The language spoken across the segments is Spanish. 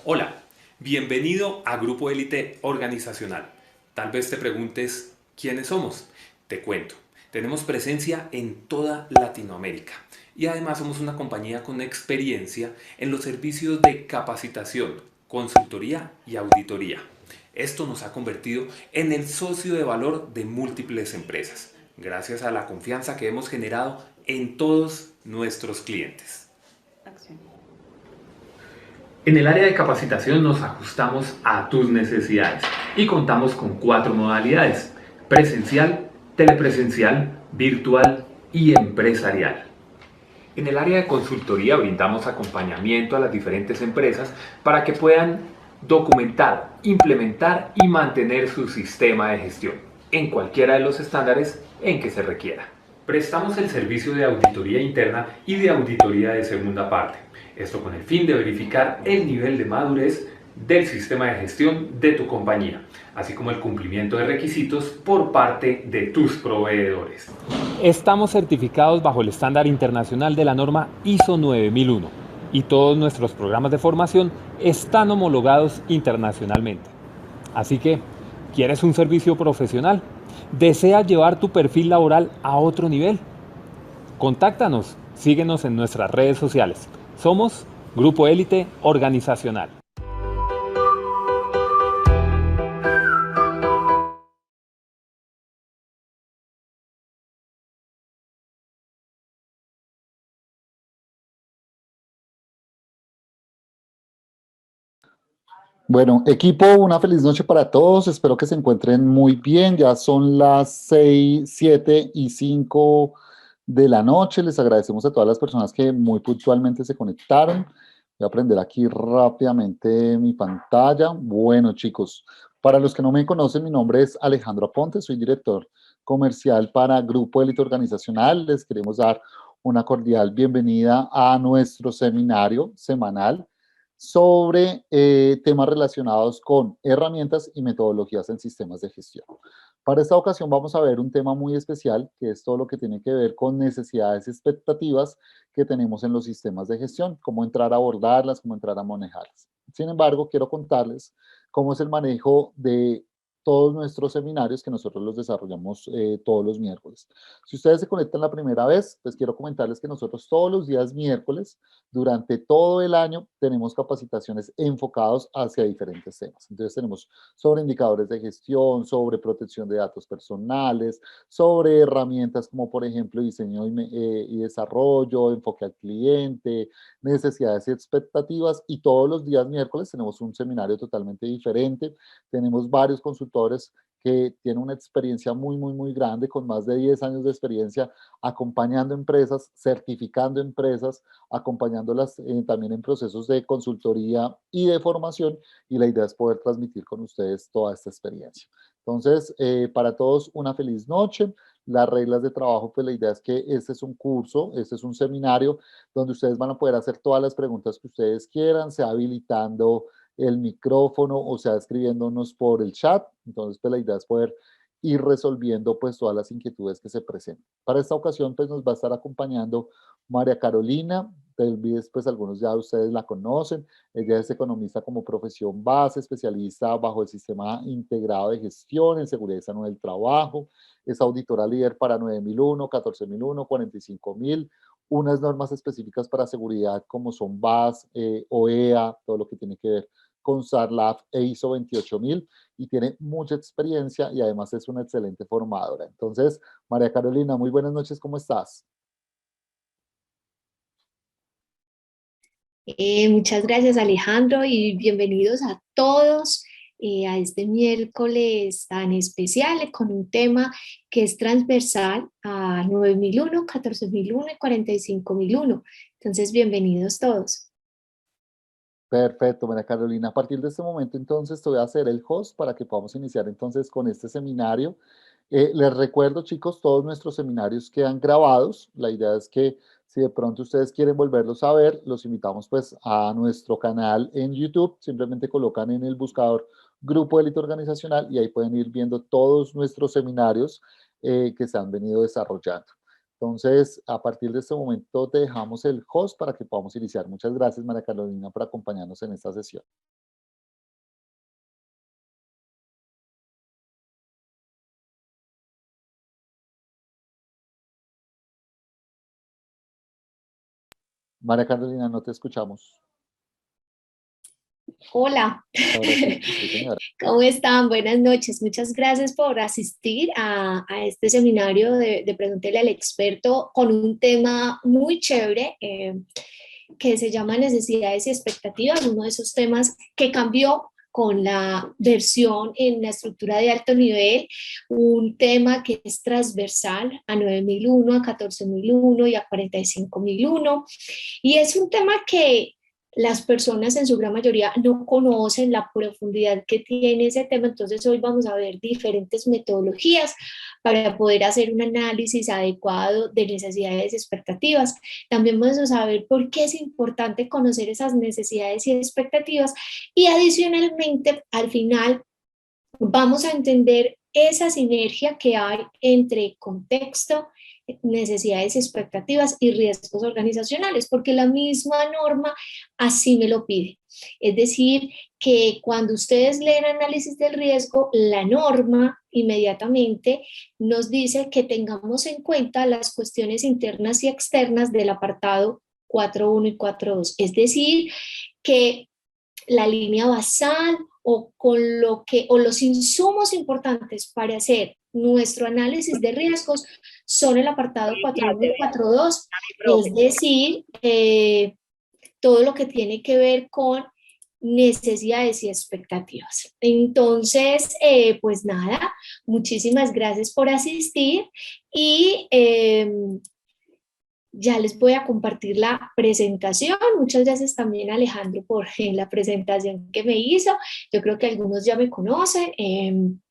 Hola, bienvenido a Grupo Élite Organizacional. Tal vez te preguntes, ¿quiénes somos? Te cuento, tenemos presencia en toda Latinoamérica y además somos una compañía con experiencia en los servicios de capacitación, consultoría y auditoría. Esto nos ha convertido en el socio de valor de múltiples empresas, gracias a la confianza que hemos generado en todos nuestros clientes. En el área de capacitación nos ajustamos a tus necesidades y contamos con 4 modalidades: presencial, telepresencial, virtual y empresarial. En el área de consultoría brindamos acompañamiento a las diferentes empresas para que puedan documentar, implementar y mantener su sistema de gestión en cualquiera de los estándares en que se requiera. Prestamos el servicio de auditoría interna y de auditoría de segunda parte. Esto con el fin de verificar el nivel de madurez del sistema de gestión de tu compañía, así como el cumplimiento de requisitos por parte de tus proveedores. Estamos certificados bajo el estándar internacional de la norma ISO 9001 y todos nuestros programas de formación están homologados internacionalmente. Así que, ¿quieres un servicio profesional? ¿Deseas llevar tu perfil laboral a otro nivel? Contáctanos, síguenos en nuestras redes sociales. Somos Grupo Élite Organizacional. Bueno, equipo, una feliz noche para todos. Espero que se encuentren muy bien. Ya son las 6, 7 y 5 de la noche. Les agradecemos a todas las personas que muy puntualmente se conectaron. Voy a prender aquí rápidamente mi pantalla. Bueno, chicos, para los que no me conocen, mi nombre es Alejandro Aponte, soy director comercial para Grupo Élite Organizacional. Les queremos dar una cordial bienvenida a nuestro seminario semanal sobre temas relacionados con herramientas y metodologías en sistemas de gestión. Para esta ocasión vamos a ver un tema muy especial, que es todo lo que tiene que ver con necesidades y expectativas que tenemos en los sistemas de gestión, cómo entrar a abordarlas, cómo entrar a manejarlas. Sin embargo, quiero contarles cómo es el manejo de todos nuestros seminarios que nosotros los desarrollamos todos los miércoles. Si ustedes se conectan la primera vez, pues quiero comentarles que nosotros todos los días miércoles durante todo el año tenemos capacitaciones enfocados hacia diferentes temas. Entonces tenemos sobre indicadores de gestión, sobre protección de datos personales, sobre herramientas como por ejemplo diseño y desarrollo, enfoque al cliente, necesidades y expectativas, y todos los días miércoles tenemos un seminario totalmente diferente. Tenemos varios consultores que tienen una experiencia muy grande, con más de 10 años de experiencia acompañando empresas, certificando empresas, acompañándolas también en procesos de consultoría y de formación, y la idea es poder transmitir con ustedes toda esta experiencia. Entonces, para todos una feliz noche. Las reglas de trabajo, pues la idea es que este es un curso, este es un seminario donde ustedes van a poder hacer todas las preguntas que ustedes quieran, sea habilitando el micrófono o sea escribiéndonos por el chat. Entonces, pues la idea es poder ir resolviendo pues todas las inquietudes que se presenten. Para esta ocasión, pues nos va a estar acompañando María Carolina. Tal vez pues algunos ya ustedes la conocen. Ella es economista como profesión base, especialista bajo el sistema integrado de gestión en seguridad y salud del trabajo. Es auditora líder para 9001, 14001, 45000, unas normas específicas para seguridad como son BAS, OEA, todo lo que tiene que ver con SARLAF e ISO 28000, y tiene mucha experiencia y además es una excelente formadora. Entonces, María Carolina, muy buenas noches, ¿cómo estás? Muchas gracias, Alejandro, y bienvenidos a todos a este miércoles tan especial con un tema que es transversal a 9001, 14001 y 45001. Entonces, bienvenidos todos. Perfecto, María Carolina. A partir de este momento, entonces, te voy a hacer el host para que podamos iniciar entonces con este seminario. Les recuerdo, chicos, todos nuestros seminarios quedan grabados. La idea es que si de pronto ustedes quieren volverlos a ver, los invitamos pues a nuestro canal en YouTube. Simplemente colocan en el buscador Grupo Élite Organizacional y ahí pueden ir viendo todos nuestros seminarios que se han venido desarrollando. Entonces, a partir de este momento te dejamos el host para que podamos iniciar. Muchas gracias, María Carolina, por acompañarnos en esta sesión. María Carolina, no te escuchamos. Hola, Ahora sí, sí, señora. ¿cómo están? Buenas noches. Muchas gracias por asistir a este seminario de Pregúntele al Experto con un tema muy chévere que se llama Necesidades y Expectativas, uno de esos temas que cambió con la versión en la estructura de alto nivel, un tema que es transversal a 9001, a 14001 y a 45001, y es un tema que las personas en su gran mayoría no conocen la profundidad que tiene ese tema. Entonces hoy vamos a ver diferentes metodologías para poder hacer un análisis adecuado de necesidades y expectativas. También vamos a saber por qué es importante conocer esas necesidades y expectativas, y adicionalmente al final vamos a entender esa sinergia que hay entre contexto, necesidades y expectativas y riesgos organizacionales, porque la misma norma así me lo pide. Es decir, que cuando ustedes leen análisis del riesgo, la norma inmediatamente nos dice que tengamos en cuenta las cuestiones internas y externas del apartado 4.1 y 4.2. Es decir, que la línea basal o los insumos importantes para hacer nuestro análisis de riesgos son el apartado 4.1 y 4.2, es decir, todo lo que tiene que ver con necesidades y expectativas. Entonces, pues nada, muchísimas gracias por asistir y ya les voy a compartir la presentación. Muchas gracias también a Alejandro por la presentación que me hizo. Yo creo que algunos ya me conocen.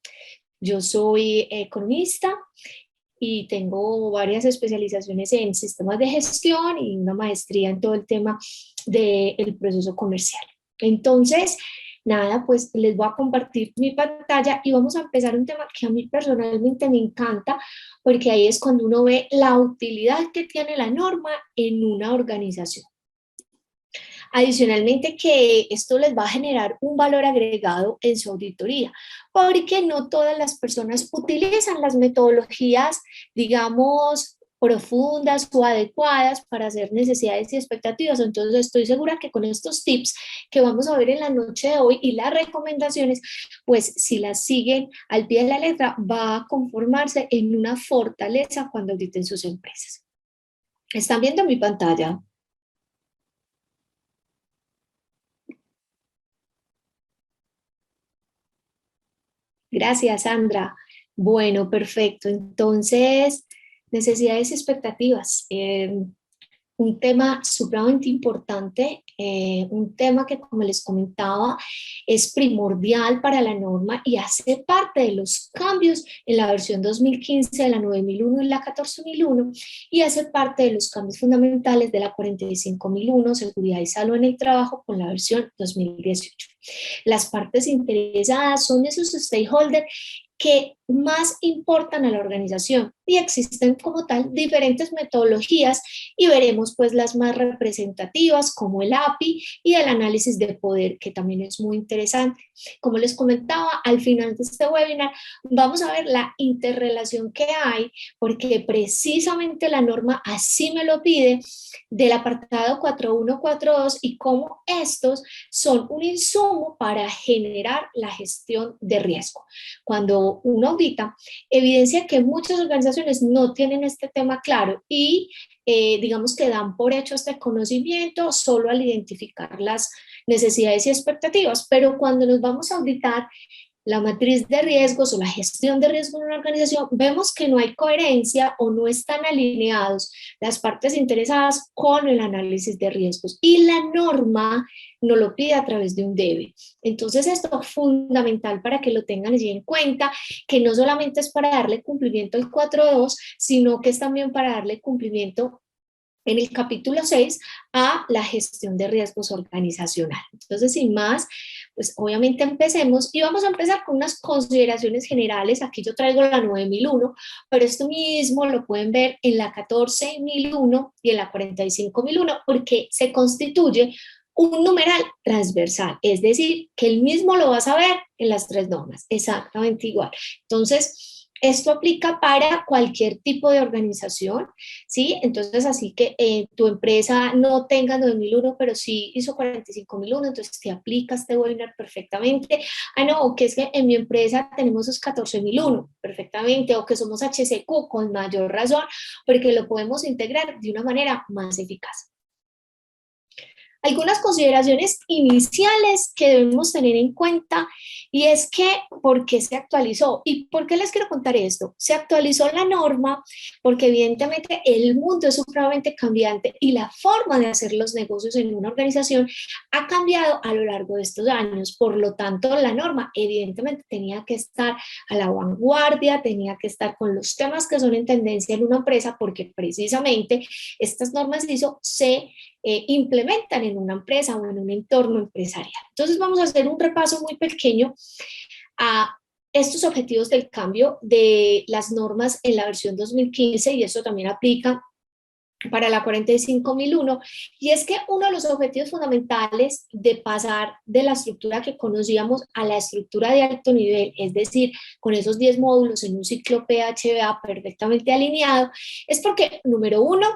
Yo soy economista y tengo varias especializaciones en sistemas de gestión y una maestría en todo el tema del proceso comercial. Entonces, nada, pues les voy a compartir mi pantalla y vamos a empezar un tema que a mí personalmente me encanta, porque ahí es cuando uno ve la utilidad que tiene la norma en una organización. Adicionalmente, que esto les va a generar un valor agregado en su auditoría, porque no todas las personas utilizan las metodologías, digamos, profundas o adecuadas para hacer necesidades y expectativas. Entonces estoy segura que con estos tips que vamos a ver en la noche de hoy y las recomendaciones, pues si las siguen al pie de la letra, va a conformarse en una fortaleza cuando auditen sus empresas. ¿Están viendo mi pantalla? Gracias, Sandra. Bueno, perfecto. Entonces, necesidades y expectativas. Un tema supremamente importante, un tema que, como les comentaba, es primordial para la norma y hace parte de los cambios en la versión 2015 de la 9001 y la 14001, y hace parte de los cambios fundamentales de la 45001, seguridad y salud en el trabajo, con la versión 2018. Las partes interesadas son esos stakeholders que más importan a la organización, y existen como tal diferentes metodologías, y veremos pues las más representativas como el API y el análisis de poder, que también es muy interesante. Como les comentaba, al final de este webinar vamos a ver la interrelación que hay, porque precisamente la norma así me lo pide, del apartado 4142, y cómo estos son un insumo para generar la gestión de riesgo. Cuando uno audita, evidencia que muchas organizaciones no tienen este tema claro y digamos que dan por hecho este conocimiento solo al identificar las necesidades y expectativas, pero cuando nos vamos a auditar la matriz de riesgos o la gestión de riesgo en una organización, vemos que no hay coherencia o no están alineados las partes interesadas con el análisis de riesgos, y la norma no lo pide a través de un debe. Entonces esto es fundamental para que lo tengan allí en cuenta, que no solamente es para darle cumplimiento al 4.2, sino que es también para darle cumplimiento en el capítulo 6 a la gestión de riesgos organizacional. Entonces, sin más, Pues obviamente empecemos y vamos a empezar con unas consideraciones generales. Aquí yo traigo la 9001, pero esto mismo lo pueden ver en la 14001 y en la 45001 porque se constituye un numeral transversal, es decir, que el mismo lo vas a ver en las tres normas, exactamente igual. Entonces, esto aplica para cualquier tipo de organización, ¿sí? Entonces, así que tu empresa no tenga 9001, pero sí hizo 45001, entonces te aplica este webinar perfectamente. Ah, no, o que es que en mi empresa tenemos esos 14001, perfectamente, o que somos HCQ, con mayor razón, porque lo podemos integrar de una manera más eficaz. Algunas consideraciones iniciales que debemos tener en cuenta y es que, ¿por qué se actualizó? ¿Y por qué les quiero contar esto? Se actualizó la norma porque evidentemente el mundo es supremamente cambiante y la forma de hacer los negocios en una organización ha cambiado a lo largo de estos años. Por lo tanto, la norma evidentemente tenía que estar a la vanguardia, tenía que estar con los temas que son en tendencia en una empresa porque precisamente estas normas ISO se implementan en una empresa o en un entorno empresarial. Entonces vamos a hacer un repaso muy pequeño a estos objetivos del cambio de las normas en la versión 2015 y eso también aplica para la 45001, y es que uno de los objetivos fundamentales de pasar de la estructura que conocíamos a la estructura de alto nivel, es decir, con esos 10 módulos en un ciclo PHBA perfectamente alineado, es porque, número uno,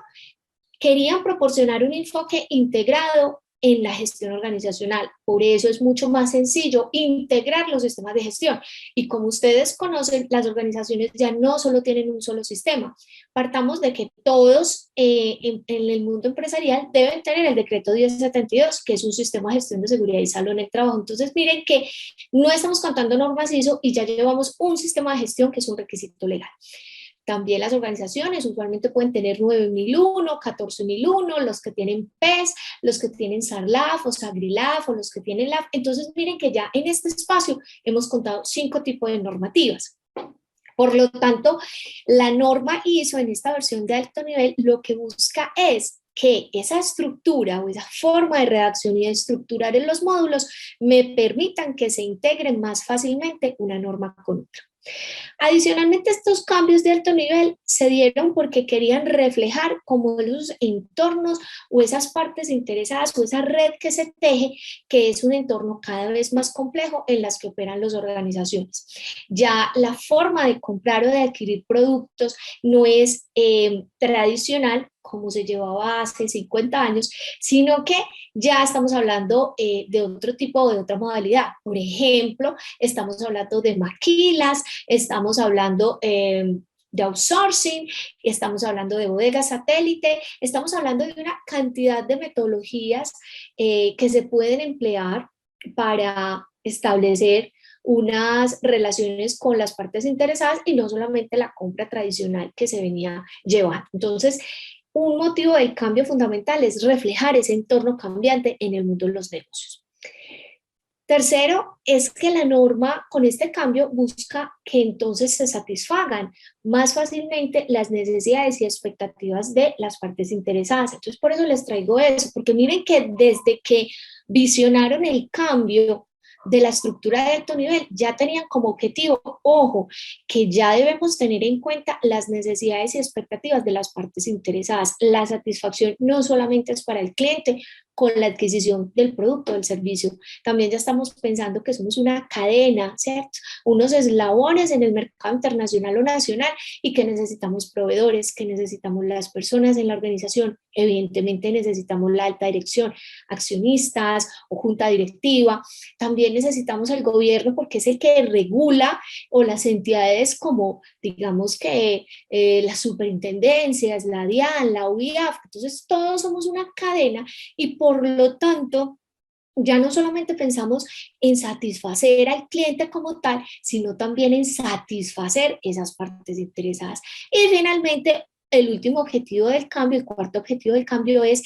querían proporcionar un enfoque integrado en la gestión organizacional. Por eso es mucho más sencillo integrar los sistemas de gestión. Y como ustedes conocen, las organizaciones ya no solo tienen un solo sistema. Partamos de que todos en el mundo empresarial deben tener el decreto 1072, que es un sistema de gestión de seguridad y salud en el trabajo. Entonces, miren que no estamos contando normas ISO y ya llevamos un sistema de gestión que es un requisito legal. También las organizaciones usualmente pueden tener 9001, 14001, los que tienen PES, los que tienen SARLAF o SAGRILAF o los que tienen LAF. Entonces miren que ya en este espacio hemos contado 5 tipos de normativas. Por lo tanto, la norma ISO en esta versión de alto nivel lo que busca es que esa estructura o esa forma de redacción y de estructurar en los módulos me permitan que se integren más fácilmente una norma con otra. Adicionalmente, estos cambios de alto nivel se dieron porque querían reflejar cómo esos entornos o esas partes interesadas o esa red que se teje, que es un entorno cada vez más complejo en las que operan las organizaciones. Ya la forma de comprar o de adquirir productos no es tradicional, como se llevaba hace 50 años, sino que ya estamos hablando de otro tipo o de otra modalidad. Por ejemplo, estamos hablando de maquilas, estamos hablando de outsourcing, estamos hablando de bodegas satélite, estamos hablando de una cantidad de metodologías que se pueden emplear para establecer unas relaciones con las partes interesadas y no solamente la compra tradicional que se venía llevando. Entonces, un motivo del cambio fundamental es reflejar ese entorno cambiante en el mundo de los negocios. Tercero, es que la norma con este cambio busca que entonces se satisfagan más fácilmente las necesidades y expectativas de las partes interesadas. Entonces, por eso les traigo eso, porque miren que desde que visionaron el cambio de la estructura de alto nivel, ya tenían como objetivo, ojo, que ya debemos tener en cuenta las necesidades y expectativas de las partes interesadas. La satisfacción no solamente es para el cliente con la adquisición del producto o del servicio, también ya estamos pensando que somos una cadena, ¿cierto? Unos eslabones en el mercado internacional o nacional y que necesitamos proveedores, que necesitamos las personas en la organización, evidentemente necesitamos la alta dirección, accionistas o junta directiva, también necesitamos el gobierno porque es el que regula o las entidades como digamos que las superintendencias, la DIAN, la UIAF, entonces todos somos una cadena y por lo tanto ya no solamente pensamos en satisfacer al cliente como tal, sino también en satisfacer esas partes interesadas. Y finalmente, el último objetivo del cambio, el cuarto objetivo del cambio es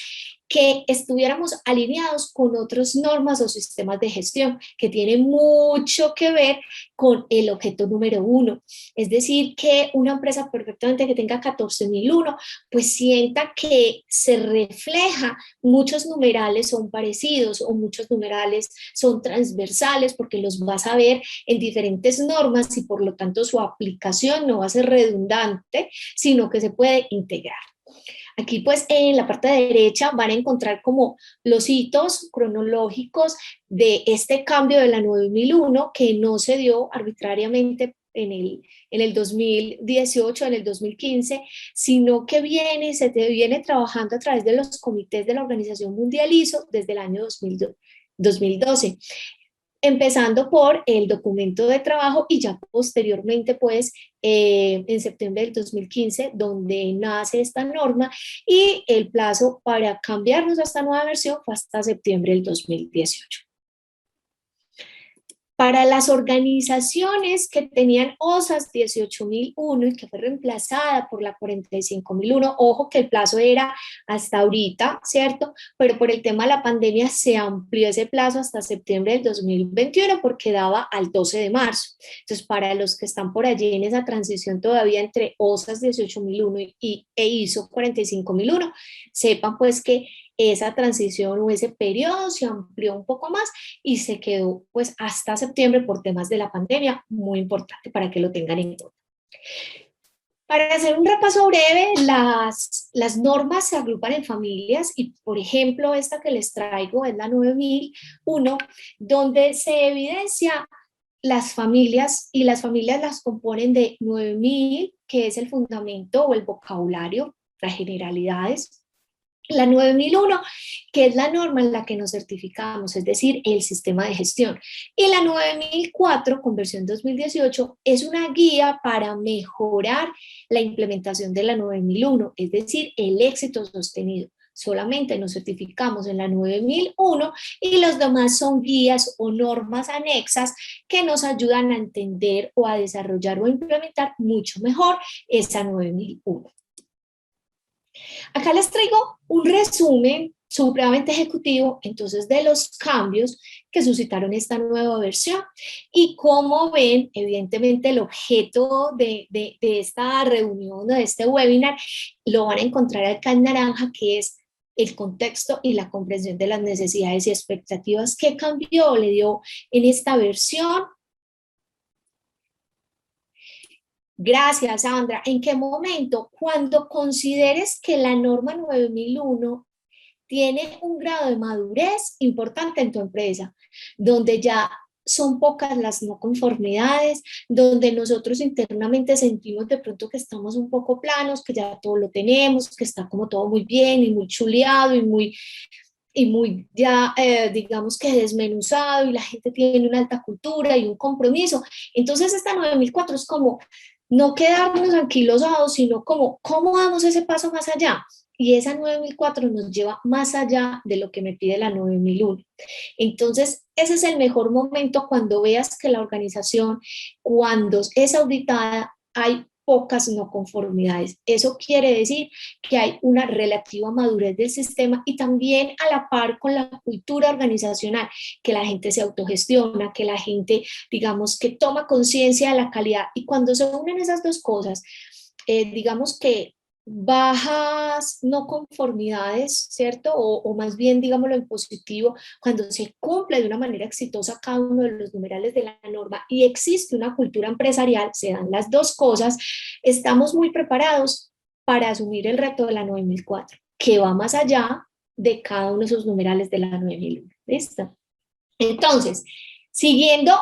que estuviéramos alineados con otras normas o sistemas de gestión que tienen mucho que ver con el objeto número 1. Es decir, que una empresa perfectamente que tenga 14.001, pues sienta que se refleja, muchos numerales son parecidos o muchos numerales son transversales porque los vas a ver en diferentes normas y por lo tanto su aplicación no va a ser redundante, sino que se puede integrar. Aquí pues en la parte derecha van a encontrar como los hitos cronológicos de este cambio de la 9001 que no se dio arbitrariamente en el 2018, en el 2015, sino que se viene trabajando a través de los comités de la Organización Mundial ISO desde el año 2012, empezando por el documento de trabajo y ya posteriormente pues en septiembre del 2015 donde nace esta norma y el plazo para cambiarnos a esta nueva versión fue hasta septiembre del 2018. Para las organizaciones que tenían OSAS 18.001 y que fue reemplazada por la 45.001, ojo que el plazo era hasta ahorita, ¿cierto? Pero por el tema de la pandemia se amplió ese plazo hasta septiembre del 2021 porque daba al 12 de marzo. Entonces, para los que están por allí en esa transición todavía entre OSAS 18.001 e ISO 45.001, sepan pues que esa transición o ese periodo se amplió un poco más y se quedó pues hasta septiembre por temas de la pandemia, muy importante para que lo tengan en cuenta. Para hacer un repaso breve, las normas se agrupan en familias y, por ejemplo, esta que les traigo es la 9001, donde se evidencia las familias y las familias las componen de 9000, que es el fundamento o el vocabulario, las generalidades. La 9001, que es la norma en la que nos certificamos, es decir, el sistema de gestión. Y la 9004, con versión 2018, es una guía para mejorar la implementación de la 9001, es decir, el éxito sostenido. Solamente nos certificamos en la 9001 y los demás son guías o normas anexas que nos ayudan a entender o a desarrollar o a implementar mucho mejor esa 9001. Acá les traigo un resumen supremamente ejecutivo, entonces, de los cambios que suscitaron esta nueva versión. Y como ven, evidentemente el objeto de esta reunión, de este webinar, lo van a encontrar acá en naranja, que es el contexto y la comprensión de las necesidades y expectativas. ¿Qué cambió le dio en esta versión? Gracias, Sandra. ¿En qué momento? Cuando consideres que la norma 9001 tiene un grado de madurez importante en tu empresa, donde ya son pocas las no conformidades, donde nosotros internamente sentimos de pronto que estamos un poco planos, que ya todo lo tenemos, que está como todo muy bien y muy chuleado y muy ya, digamos que desmenuzado, y la gente tiene una alta cultura y un compromiso. Entonces esta 9004 es como no quedarnos anquilosados, sino como cómo damos ese paso más allá. Y esa 9004 nos lleva más allá de lo que me pide la 9001. Entonces, ese es el mejor momento cuando veas que la organización, cuando es auditada, hay pocas no conformidades. Eso quiere decir que hay una relativa madurez del sistema y también a la par con la cultura organizacional, que la gente se autogestiona, que la gente, digamos, que toma conciencia de la calidad. Y cuando se unen esas dos cosas, digamos que bajas no conformidades, ¿cierto? O más bien, digámoslo en positivo, cuando se cumple de una manera exitosa cada uno de los numerales de la norma y existe una cultura empresarial, se dan las dos cosas, estamos muy preparados para asumir el reto de la 9004, que va más allá de cada uno de esos numerales de la 9001. ¿Listo? Entonces, siguiendo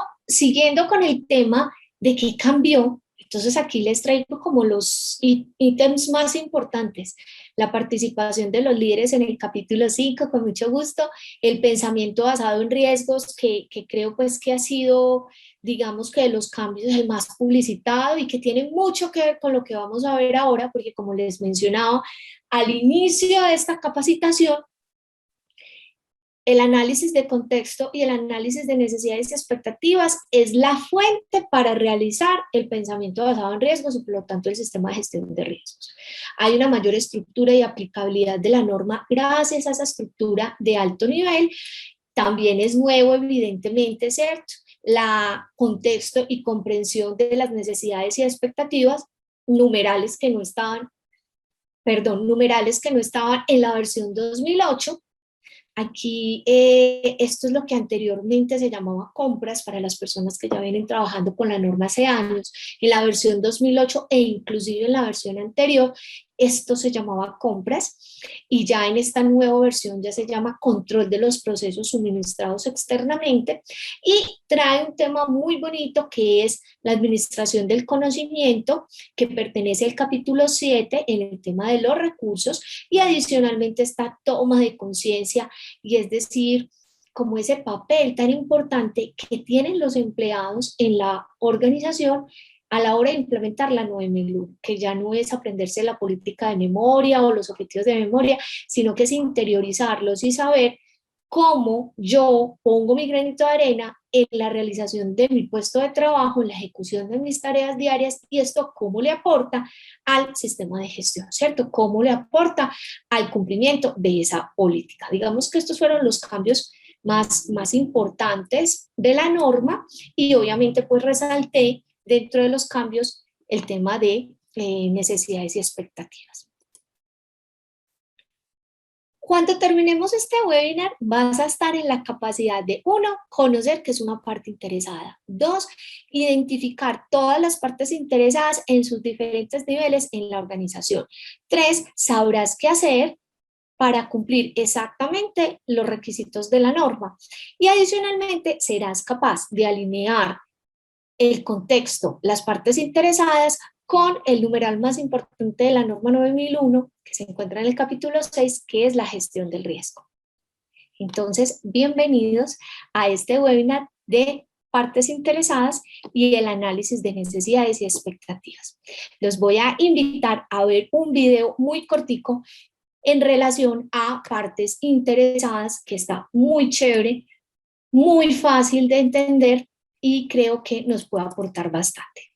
con el tema de qué cambió, entonces aquí les traigo como los ítems más importantes. La participación de los líderes en el capítulo 5, con mucho gusto. El pensamiento basado en riesgos, que creo pues que ha sido, digamos que de los cambios el más publicitado y que tiene mucho que ver con lo que vamos a ver ahora, porque como les mencionaba al inicio de esta capacitación, el análisis de contexto y el análisis de necesidades y expectativas es la fuente para realizar el pensamiento basado en riesgos y por lo tanto el sistema de gestión de riesgos. Hay una mayor estructura y aplicabilidad de la norma gracias a esa estructura de alto nivel. También es nuevo, evidentemente, ¿cierto? La contexto y comprensión de las necesidades y expectativas numerales que no estaban en la versión 2008. Aquí esto es lo que anteriormente se llamaba compras para las personas que ya vienen trabajando con la norma hace años. En la versión 2008 e inclusive en la versión anterior, esto se llamaba compras y ya en esta nueva versión ya se llama control de los procesos suministrados externamente y trae un tema muy bonito que es la administración del conocimiento, que pertenece al capítulo 7 en el tema de los recursos y adicionalmente esta toma de conciencia y es decir, como ese papel tan importante que tienen los empleados en la organización a la hora de implementar la 9001, que ya no es aprenderse la política de memoria o los objetivos de memoria, sino que es interiorizarlos y saber cómo yo pongo mi granito de arena en la realización de mi puesto de trabajo, en la ejecución de mis tareas diarias y esto cómo le aporta al sistema de gestión, ¿cierto? Cómo le aporta al cumplimiento de esa política. Digamos que estos fueron los cambios más importantes de la norma y obviamente pues resalté dentro de los cambios el tema de necesidades y expectativas. Cuando terminemos este webinar, vas a estar en la capacidad de, 1, conocer que es una parte interesada. 2, identificar todas las partes interesadas en sus diferentes niveles en la organización. 3, sabrás qué hacer para cumplir exactamente los requisitos de la norma. Y adicionalmente, serás capaz de alinear el contexto, las partes interesadas, con el numeral más importante de la norma 9001, que se encuentra en el capítulo 6, que es la gestión del riesgo. Entonces, bienvenidos a este webinar de partes interesadas y el análisis de necesidades y expectativas. Los voy a invitar a ver un video muy cortico en relación a partes interesadas, que está muy chévere, muy fácil de entender y creo que nos puede aportar bastante.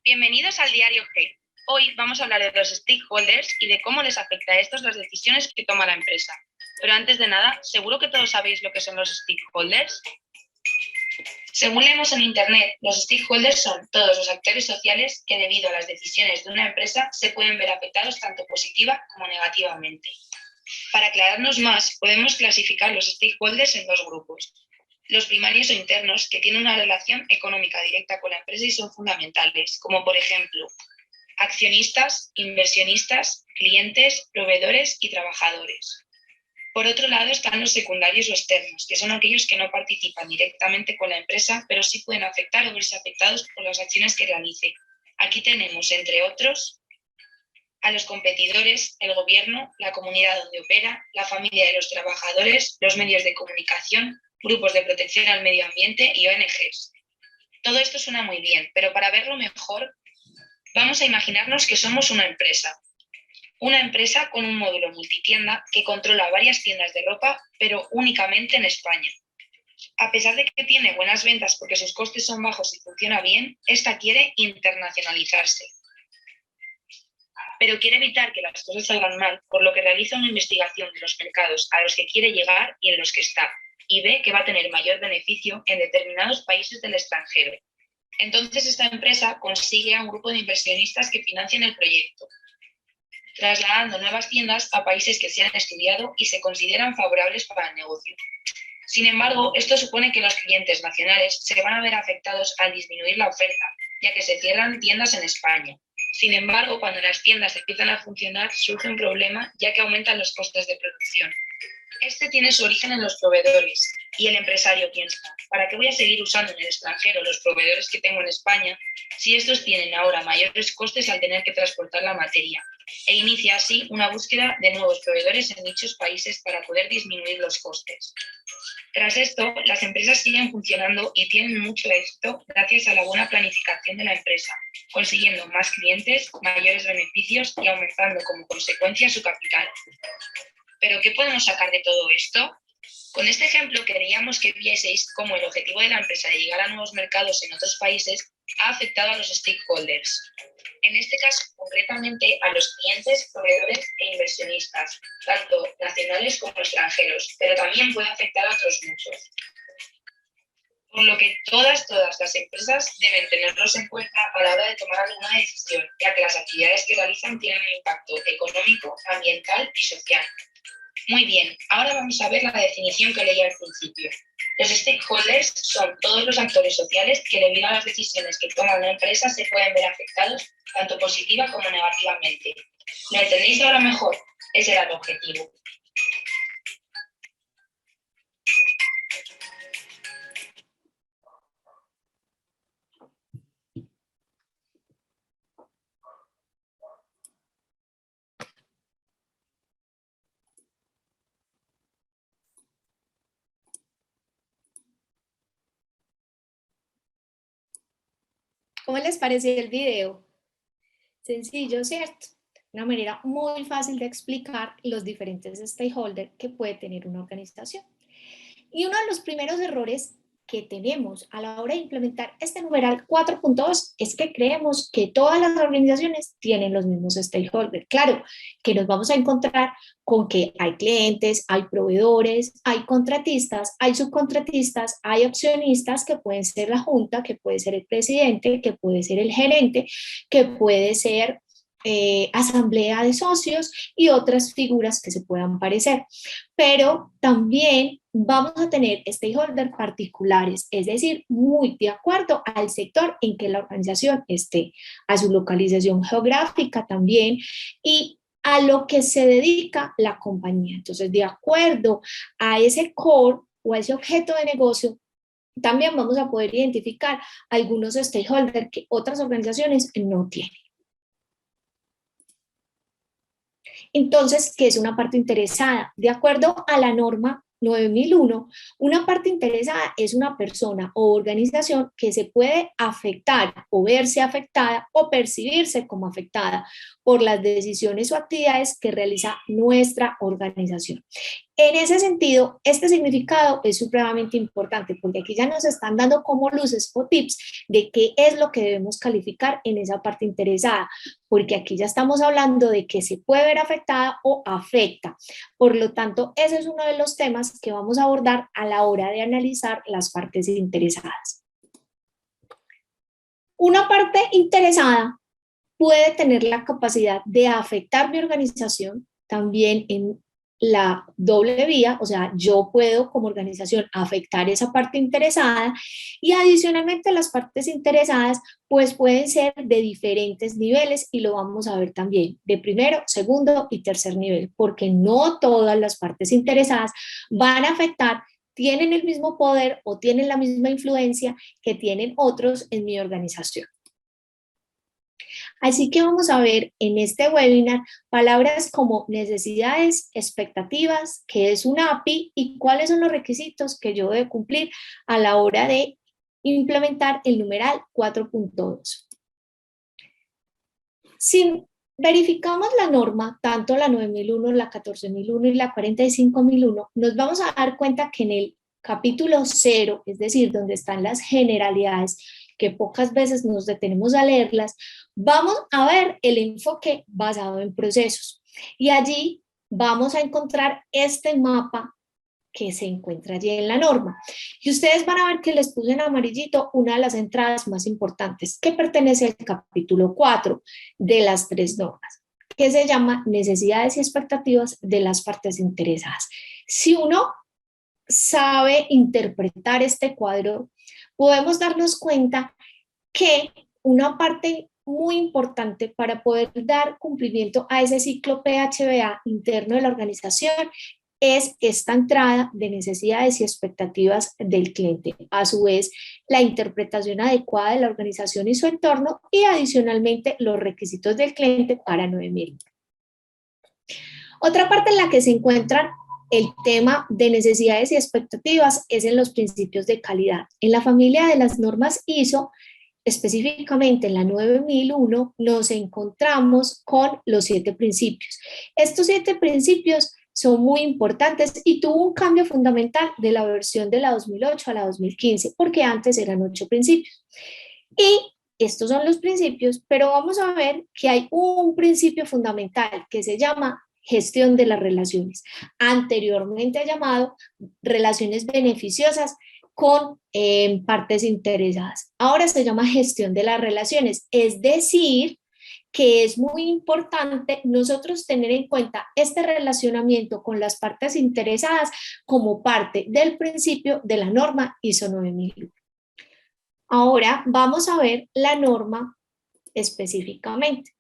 Bienvenidos al Diario G. Hoy vamos a hablar de los stakeholders y de cómo les afecta a estos las decisiones que toma la empresa. Pero antes de nada, ¿seguro que todos sabéis lo que son los stakeholders? Según leemos en Internet, los stakeholders son todos los actores sociales que debido a las decisiones de una empresa se pueden ver afectados tanto positiva como negativamente. Para aclararnos más, podemos clasificar los stakeholders en 2 grupos. Los primarios o internos, que tienen una relación económica directa con la empresa y son fundamentales, como por ejemplo, accionistas, inversionistas, clientes, proveedores y trabajadores. Por otro lado están los secundarios o externos, que son aquellos que no participan directamente con la empresa, pero sí pueden afectar o verse afectados por las acciones que realice. Aquí tenemos, entre otros, a los competidores, el gobierno, la comunidad donde opera, la familia de los trabajadores, los medios de comunicación, grupos de protección al medio ambiente y ONGs. Todo esto suena muy bien, pero para verlo mejor, vamos a imaginarnos que somos una empresa. Una empresa con un módulo multitienda que controla varias tiendas de ropa, pero únicamente en España. A pesar de que tiene buenas ventas porque sus costes son bajos y funciona bien, esta quiere internacionalizarse. Pero quiere evitar que las cosas salgan mal, por lo que realiza una investigación de los mercados a los que quiere llegar y en los que está, y ve que va a tener mayor beneficio en determinados países del extranjero. Entonces esta empresa consigue a un grupo de inversionistas que financian el proyecto, trasladando nuevas tiendas a países que se han estudiado y se consideran favorables para el negocio. Sin embargo, esto supone que los clientes nacionales se van a ver afectados al disminuir la oferta, ya que se cierran tiendas en España. Sin embargo, cuando las tiendas empiezan a funcionar, surge un problema, ya que aumentan los costes de producción. Este tiene su origen en los proveedores, y el empresario piensa, ¿para qué voy a seguir usando en el extranjero los proveedores que tengo en España si estos tienen ahora mayores costes al tener que transportar la materia? E inicia así una búsqueda de nuevos proveedores en dichos países para poder disminuir los costes. Tras esto, las empresas siguen funcionando y tienen mucho éxito gracias a la buena planificación de la empresa, consiguiendo más clientes, mayores beneficios y aumentando como consecuencia su capital. ¿Pero qué podemos sacar de todo esto? Con este ejemplo queríamos que vieseis cómo el objetivo de la empresa de llegar a nuevos mercados en otros países ha afectado a los stakeholders. En este caso, concretamente, a los clientes, proveedores e inversionistas, tanto nacionales como extranjeros, pero también puede afectar a otros muchos. Por lo que todas las empresas deben tenerlos en cuenta a la hora de tomar alguna decisión, ya que las actividades que realizan tienen un impacto económico, ambiental y social. Muy bien, ahora vamos a ver la definición que leí al principio. Los stakeholders son todos los actores sociales que debido a las decisiones que toma una empresa se pueden ver afectados tanto positiva como negativamente. ¿Lo entendéis ahora mejor? Ese era el objetivo. ¿Cómo les pareció el video? Sencillo, ¿cierto? Una manera muy fácil de explicar los diferentes stakeholders que puede tener una organización. Y uno de los primeros errores que tenemos a la hora de implementar este numeral 4.2 es que creemos que todas las organizaciones tienen los mismos stakeholders. Claro, que nos vamos a encontrar con que hay clientes, hay proveedores, hay contratistas, hay subcontratistas, hay accionistas que pueden ser la junta, que puede ser el presidente, que puede ser el gerente, que puede ser asamblea de socios y otras figuras que se puedan parecer. Pero también vamos a tener stakeholders particulares, es decir, muy de acuerdo al sector en que la organización esté, a su localización geográfica también y a lo que se dedica la compañía. Entonces, de acuerdo a ese core o a ese objeto de negocio, también vamos a poder identificar algunos stakeholders que otras organizaciones no tienen. Entonces, ¿qué es una parte interesada? De acuerdo a la norma 9001, una parte interesada es una persona o organización que se puede afectar o verse afectada o percibirse como afectada por las decisiones o actividades que realiza nuestra organización. En ese sentido, este significado es supremamente importante porque aquí ya nos están dando como luces o tips de qué es lo que debemos calificar en esa parte interesada, porque aquí ya estamos hablando de que se puede ver afectada o afecta. Por lo tanto, ese es uno de los temas que vamos a abordar a la hora de analizar las partes interesadas. Una parte interesada puede tener la capacidad de afectar mi organización también en la doble vía, o sea, yo puedo como organización afectar esa parte interesada y adicionalmente las partes interesadas pues pueden ser de diferentes niveles y lo vamos a ver también de primero, segundo y tercer nivel, porque no todas las partes interesadas van a afectar, tienen el mismo poder o tienen la misma influencia que tienen otros en mi organización. Así que vamos a ver en este webinar palabras como necesidades, expectativas, qué es una API y cuáles son los requisitos que yo debo cumplir a la hora de implementar el numeral 4.2. Si verificamos la norma, tanto la 9001, la 14001 y la 45001, nos vamos a dar cuenta que en el capítulo 0, es decir, donde están las generalidades, que pocas veces nos detenemos a leerlas, vamos a ver el enfoque basado en procesos. Y allí vamos a encontrar este mapa que se encuentra allí en la norma. Y ustedes van a ver que les puse en amarillito una de las entradas más importantes, que pertenece al capítulo 4 de las 3 normas, que se llama necesidades y expectativas de las partes interesadas. Si uno sabe interpretar este cuadro, podemos darnos cuenta que una parte muy importante para poder dar cumplimiento a ese ciclo PHBA interno de la organización es esta entrada de necesidades y expectativas del cliente. A su vez, la interpretación adecuada de la organización y su entorno y adicionalmente los requisitos del cliente para 9000. Otra parte en la que se encuentran el tema de necesidades y expectativas es en los principios de calidad. En la familia de las normas ISO, específicamente en la 9001, nos encontramos con los 7 principios. Estos 7 principios son muy importantes y tuvo un cambio fundamental de la versión de la 2008 a la 2015, porque antes eran 8 principios. Y estos son los principios, pero vamos a ver que hay un principio fundamental que se llama gestión de las relaciones, anteriormente llamado relaciones beneficiosas con partes interesadas. Ahora se llama gestión de las relaciones, es decir, que es muy importante nosotros tener en cuenta este relacionamiento con las partes interesadas como parte del principio de la norma ISO 9001. Ahora vamos a ver la norma específicamente.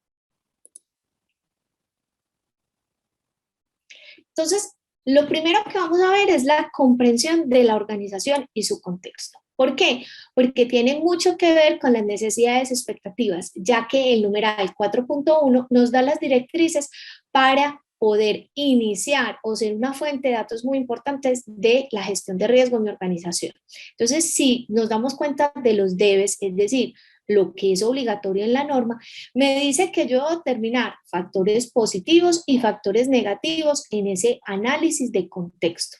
Entonces, lo primero que vamos a ver es la comprensión de la organización y su contexto. ¿Por qué? Porque tiene mucho que ver con las necesidades y expectativas, ya que el numeral 4.1 nos da las directrices para poder iniciar o ser una fuente de datos muy importantes de la gestión de riesgo en mi organización. Entonces, si nos damos cuenta de los debes, es decir, lo que es obligatorio en la norma, me dice que yo debo determinar factores positivos y factores negativos en ese análisis de contexto.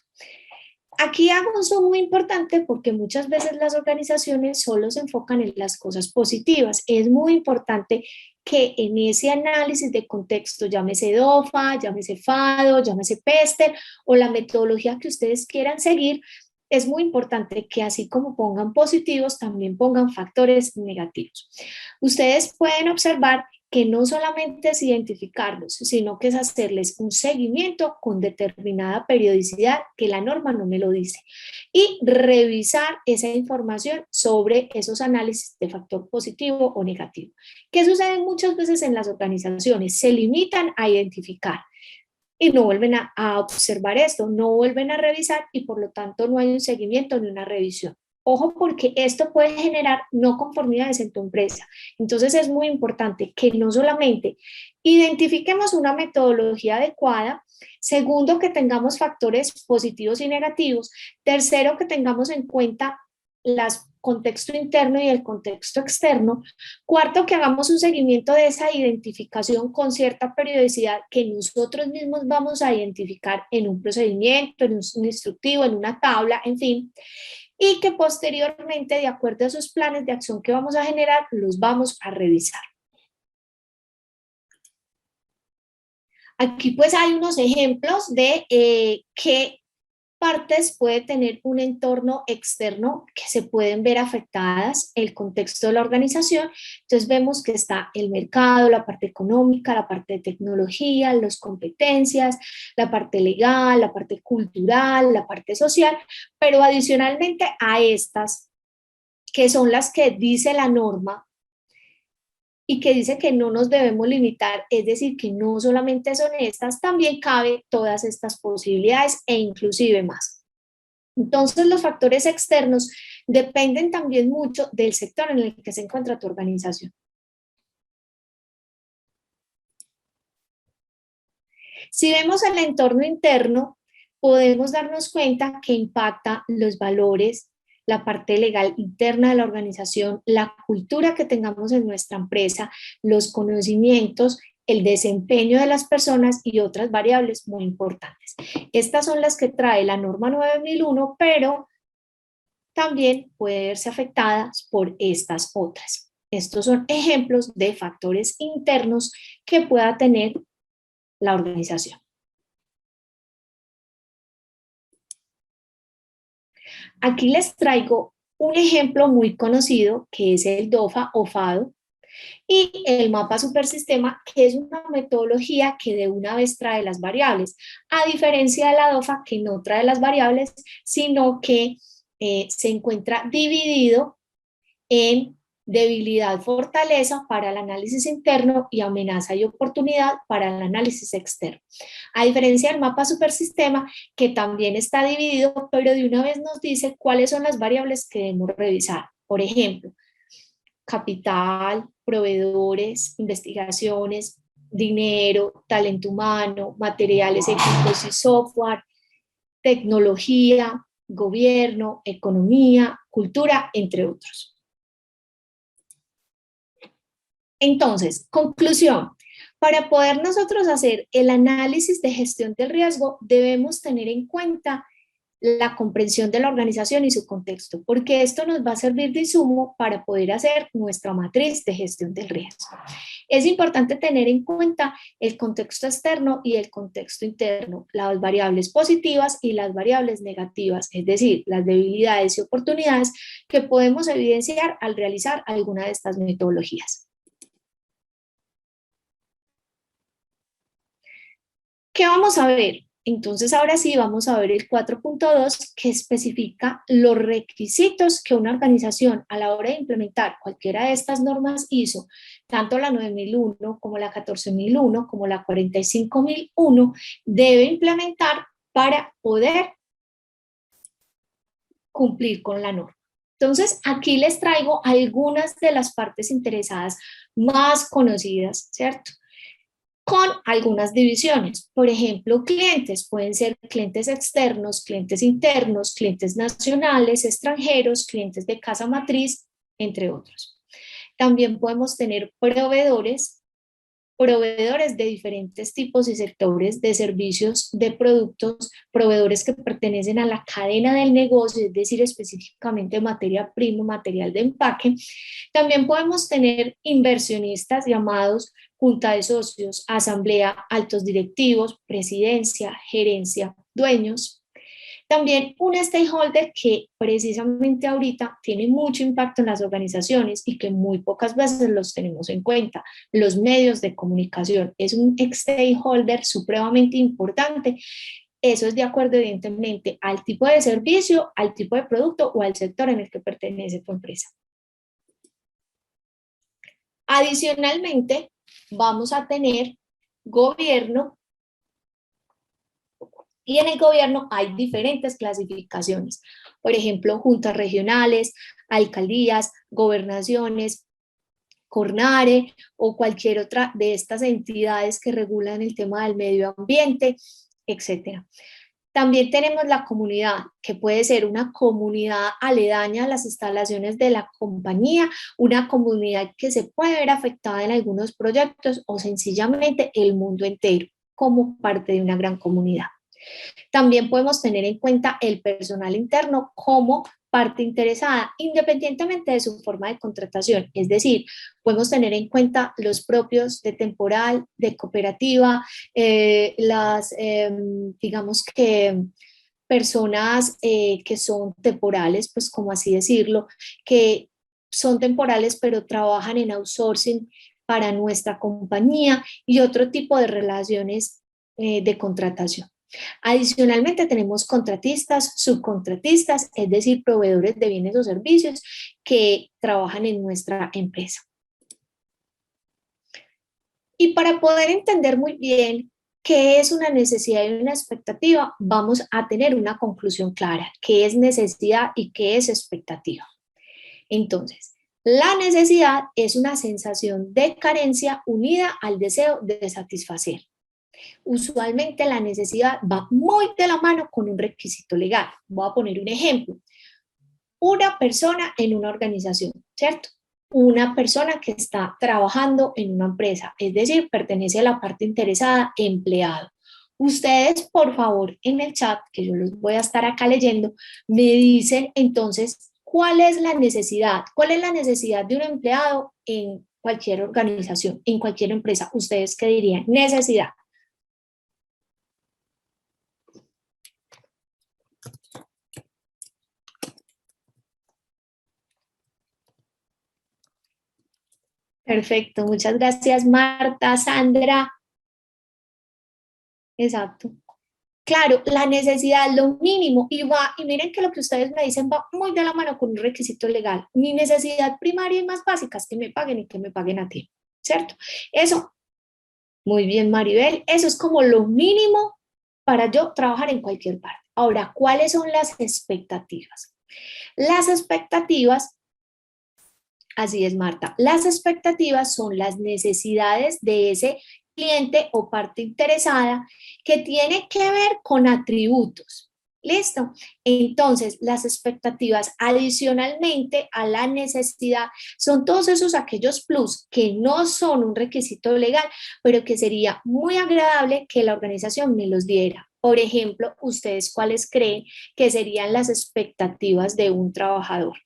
Aquí hago un zoom muy importante porque muchas veces las organizaciones solo se enfocan en las cosas positivas. Es muy importante que en ese análisis de contexto, llámese DOFA, llámese FADO, llámese PESTEL o la metodología que ustedes quieran seguir, es muy importante que así como pongan positivos, también pongan factores negativos. Ustedes pueden observar que no solamente es identificarlos, sino que es hacerles un seguimiento con determinada periodicidad que la norma no me lo dice y revisar esa información sobre esos análisis de factor positivo o negativo. ¿Qué sucede muchas veces en las organizaciones? Se limitan a identificar y no vuelven a observar esto, no vuelven a revisar y por lo tanto no hay un seguimiento ni una revisión. Ojo porque esto puede generar no conformidades en tu empresa. Entonces es muy importante que no solamente identifiquemos una metodología adecuada, segundo que tengamos factores positivos y negativos, tercero que tengamos en cuenta las contexto interno y el contexto externo. Cuarto, que hagamos un seguimiento de esa identificación con cierta periodicidad que nosotros mismos vamos a identificar en un procedimiento, en un instructivo, en una tabla, en fin. Y que posteriormente, de acuerdo a esos planes de acción que vamos a generar, los vamos a revisar. Aquí pues hay unos ejemplos de qué partes puede tener un entorno externo que se pueden ver afectadas, el contexto de la organización. Entonces vemos que está el mercado, la parte económica, la parte de tecnología, las competencias, la parte legal, la parte cultural, la parte social, pero adicionalmente a estas, que son las que dice la norma, y que dice que no nos debemos limitar, es decir, que no solamente son estas, también cabe todas estas posibilidades e inclusive más. Entonces los factores externos dependen también mucho del sector en el que se encuentra tu organización. Si vemos el entorno interno, podemos darnos cuenta que impacta los valores, la parte legal interna de la organización, la cultura que tengamos en nuestra empresa, los conocimientos, el desempeño de las personas y otras variables muy importantes. Estas son las que trae la norma 9001, pero también pueden verse afectadas por estas otras. Estos son ejemplos de factores internos que pueda tener la organización. Aquí les traigo un ejemplo muy conocido que es el DOFA o FADO y el mapa supersistema, que es una metodología que de una vez trae las variables, a diferencia de la DOFA que no trae las variables, sino que se encuentra dividido en debilidad, fortaleza para el análisis interno y amenaza y oportunidad para el análisis externo. A diferencia del mapa supersistema, que también está dividido, pero de una vez nos dice cuáles son las variables que debemos revisar. Por ejemplo, capital, proveedores, investigaciones, dinero, talento humano, materiales, equipos y software, tecnología, gobierno, economía, cultura, entre otros. Entonces, conclusión. Para poder nosotros hacer el análisis de gestión del riesgo, debemos tener en cuenta la comprensión de la organización y su contexto, porque esto nos va a servir de insumo para poder hacer nuestra matriz de gestión del riesgo. Es importante tener en cuenta el contexto externo y el contexto interno, las variables positivas y las variables negativas, es decir, las debilidades y oportunidades que podemos evidenciar al realizar alguna de estas metodologías. ¿Qué vamos a ver? Entonces ahora sí vamos a ver el 4.2 que especifica los requisitos que una organización a la hora de implementar cualquiera de estas normas ISO, tanto la 9001 como la 14001 como la 45001, debe implementar para poder cumplir con la norma. Entonces aquí les traigo algunas de las partes interesadas más conocidas, ¿cierto? Con algunas divisiones. Por ejemplo, clientes pueden ser clientes externos, clientes internos, clientes nacionales, extranjeros, clientes de casa matriz, entre otros. También podemos tener proveedores de diferentes tipos y sectores de servicios, de productos, proveedores que pertenecen a la cadena del negocio, es decir, específicamente materia prima, material de empaque. También podemos tener inversionistas llamados junta de socios, asamblea, altos directivos, presidencia, gerencia, dueños. También un stakeholder que precisamente ahorita tiene mucho impacto en las organizaciones y que muy pocas veces los tenemos en cuenta, los medios de comunicación. Es un stakeholder supremamente importante. Eso es de acuerdo evidentemente al tipo de servicio, al tipo de producto o al sector en el que pertenece tu empresa. Adicionalmente, vamos a tener gobierno. Y en el gobierno hay diferentes clasificaciones, por ejemplo, juntas regionales, alcaldías, gobernaciones, CORNARE o cualquier otra de estas entidades que regulan el tema del medio ambiente, etc. También tenemos la comunidad, que puede ser una comunidad aledaña a las instalaciones de la compañía, una comunidad que se puede ver afectada en algunos proyectos o sencillamente el mundo entero como parte de una gran comunidad. También podemos tener en cuenta el personal interno como parte interesada, independientemente de su forma de contratación. Es decir, podemos tener en cuenta los propios de temporal, de cooperativa, digamos que personas que son temporales, pues como así decirlo, que son temporales pero trabajan en outsourcing para nuestra compañía y otro tipo de relaciones de contratación. Adicionalmente tenemos contratistas, subcontratistas, es decir, proveedores de bienes o servicios que trabajan en nuestra empresa. Y para poder entender muy bien qué es una necesidad y una expectativa, vamos a tener una conclusión clara, qué es necesidad y qué es expectativa. Entonces, la necesidad es una sensación de carencia unida al deseo de satisfacer. Usualmente la necesidad va muy de la mano con un requisito legal. Voy a poner un ejemplo. Una persona en una organización, ¿cierto? Una persona que está trabajando en una empresa, es decir, pertenece a la parte interesada, empleado. Ustedes, por favor, en el chat, que yo los voy a estar acá leyendo, me dicen entonces cuál es la necesidad. ¿Cuál es la necesidad de un empleado en cualquier organización, en cualquier empresa? ¿Ustedes qué dirían? Necesidad. Perfecto, muchas gracias Marta, Sandra. Exacto. Claro, la necesidad, lo mínimo, y miren que lo que ustedes me dicen va muy de la mano con un requisito legal. Mi necesidad primaria y más básica es que me paguen y que me paguen a ti, ¿cierto? Eso, muy bien Maribel, eso es como lo mínimo para yo trabajar en cualquier parte. Ahora, ¿cuáles son las expectativas? Las expectativas, así es Marta, las expectativas son las necesidades de ese cliente o parte interesada que tiene que ver con atributos. ¿Listo? Entonces, las expectativas adicionalmente a la necesidad son todos esos aquellos plus que no son un requisito legal, pero que sería muy agradable que la organización me los diera. Por ejemplo, ¿ustedes cuáles creen que serían las expectativas de un trabajador?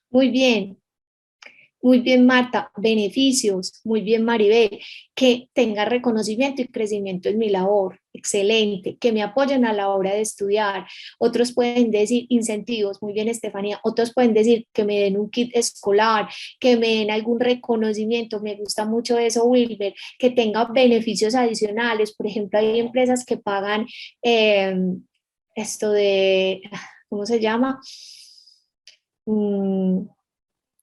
Muy bien Marta, beneficios, muy bien Maribel, que tenga reconocimiento y crecimiento en mi labor, excelente, que me apoyen a la hora de estudiar, otros pueden decir incentivos, muy bien Estefanía, otros pueden decir que me den un kit escolar, que me den algún reconocimiento, me gusta mucho eso Wilber, que tenga beneficios adicionales, por ejemplo hay empresas que pagan esto de, ¿cómo se llama? Mm,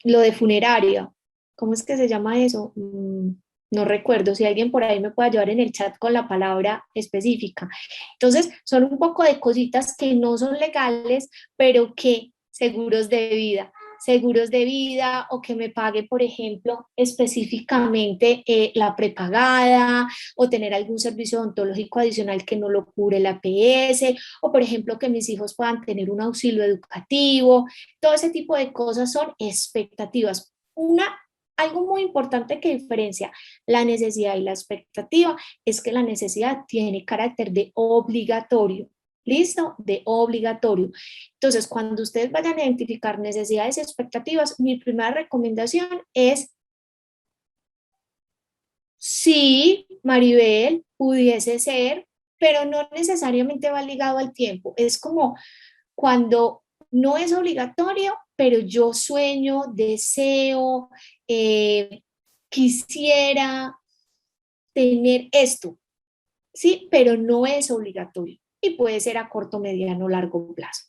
lo de funeraria, ¿cómo es que se llama eso? No recuerdo, si alguien por ahí me puede ayudar en el chat con la palabra específica. Entonces, son un poco de cositas que no son legales, pero que seguros de vida o que me pague, por ejemplo, específicamente la prepagada o tener algún servicio odontológico adicional que no lo cubre la APS o, por ejemplo, que mis hijos puedan tener un auxilio educativo. Todo ese tipo de cosas son expectativas. Algo muy importante que diferencia la necesidad y la expectativa es que la necesidad tiene carácter de obligatorio. ¿Listo? De obligatorio. Entonces, cuando ustedes vayan a identificar necesidades y expectativas, mi primera recomendación es, sí, Maribel, pudiese ser, pero no necesariamente va ligado al tiempo. Es como cuando no es obligatorio, pero yo sueño, deseo, quisiera tener esto, ¿sí? Pero no es obligatorio y puede ser a corto, mediano, largo plazo.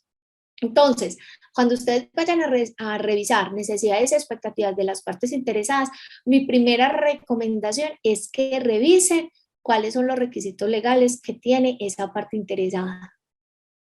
Entonces, cuando ustedes vayan a revisar necesidades y expectativas de las partes interesadas, mi primera recomendación es que revisen cuáles son los requisitos legales que tiene esa parte interesada.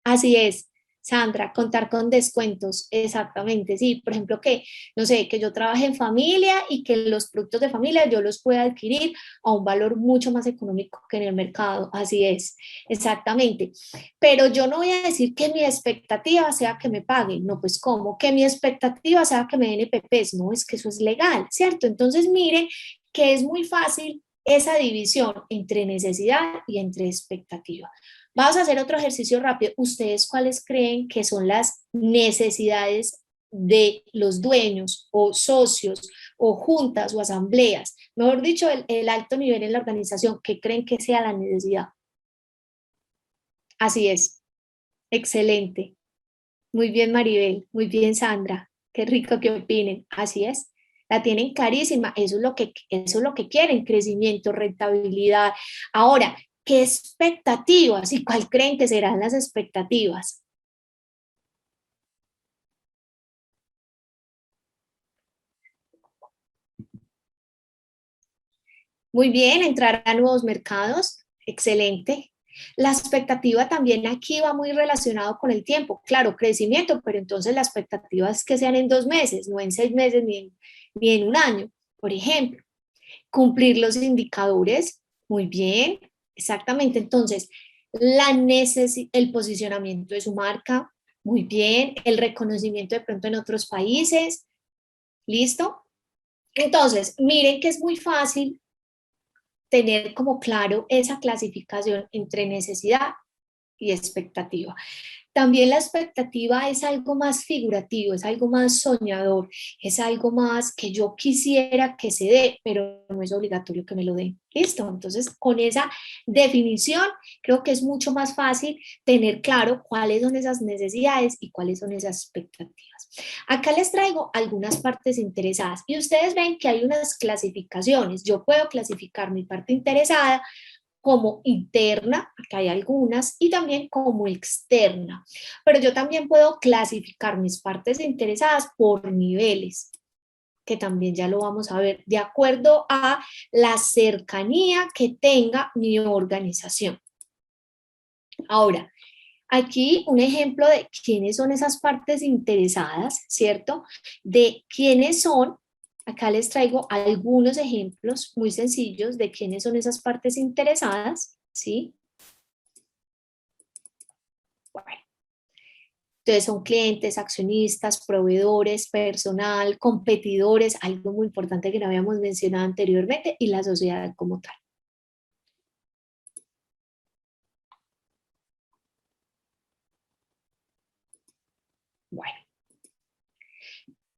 Así es, Sandra, contar con descuentos, exactamente, sí, por ejemplo que, no sé, que yo trabaje en familia y que los productos de familia yo los pueda adquirir a un valor mucho más económico que en el mercado, así es, exactamente, pero yo no voy a decir que mi expectativa sea que me paguen, no, pues ¿cómo? Que mi expectativa sea que me den EPPs, no, es que eso es legal, ¿cierto? Entonces miren que es muy fácil esa división entre necesidad y entre expectativa. Vamos a hacer otro ejercicio rápido. ¿Ustedes cuáles creen que son las necesidades de los dueños o socios o juntas o asambleas? Mejor dicho, el alto nivel en la organización, ¿qué creen que sea la necesidad? Así es. Excelente. Muy bien, Maribel. Muy bien, Sandra. Qué rico que opinen. Así es. La tienen clarísima. Eso es lo que quieren, crecimiento, rentabilidad. Ahora, ¿qué expectativas y cuál creen que serán las expectativas? Muy bien, entrar a nuevos mercados. Excelente. La expectativa también aquí va muy relacionado con el tiempo. Claro, crecimiento, pero entonces la expectativa es que sean en 2 meses, no en 6 meses ni en un año, por ejemplo. Cumplir los indicadores, muy bien, exactamente. Entonces, el posicionamiento de su marca, muy bien. El reconocimiento de pronto en otros países, ¿listo? Entonces, miren que es muy fácil tener como claro esa clasificación entre necesidad y expectativa. También la expectativa es algo más figurativo, es algo más soñador, es algo más que yo quisiera que se dé, pero no es obligatorio que me lo den. Listo, entonces con esa definición creo que es mucho más fácil tener claro cuáles son esas necesidades y cuáles son esas expectativas. Acá les traigo algunas partes interesadas y ustedes ven que hay unas clasificaciones. Yo puedo clasificar mi parte interesada como interna, acá hay algunas, y también como externa. Pero yo también puedo clasificar mis partes interesadas por niveles, que también ya lo vamos a ver, de acuerdo a la cercanía que tenga mi organización. Ahora, aquí un ejemplo de quiénes son esas partes interesadas, ¿cierto? De quiénes son, acá les traigo algunos ejemplos muy sencillos de quiénes son esas partes interesadas, ¿sí? Bueno, entonces son clientes, accionistas, proveedores, personal, competidores, algo muy importante que no habíamos mencionado anteriormente, y la sociedad como tal. Bueno,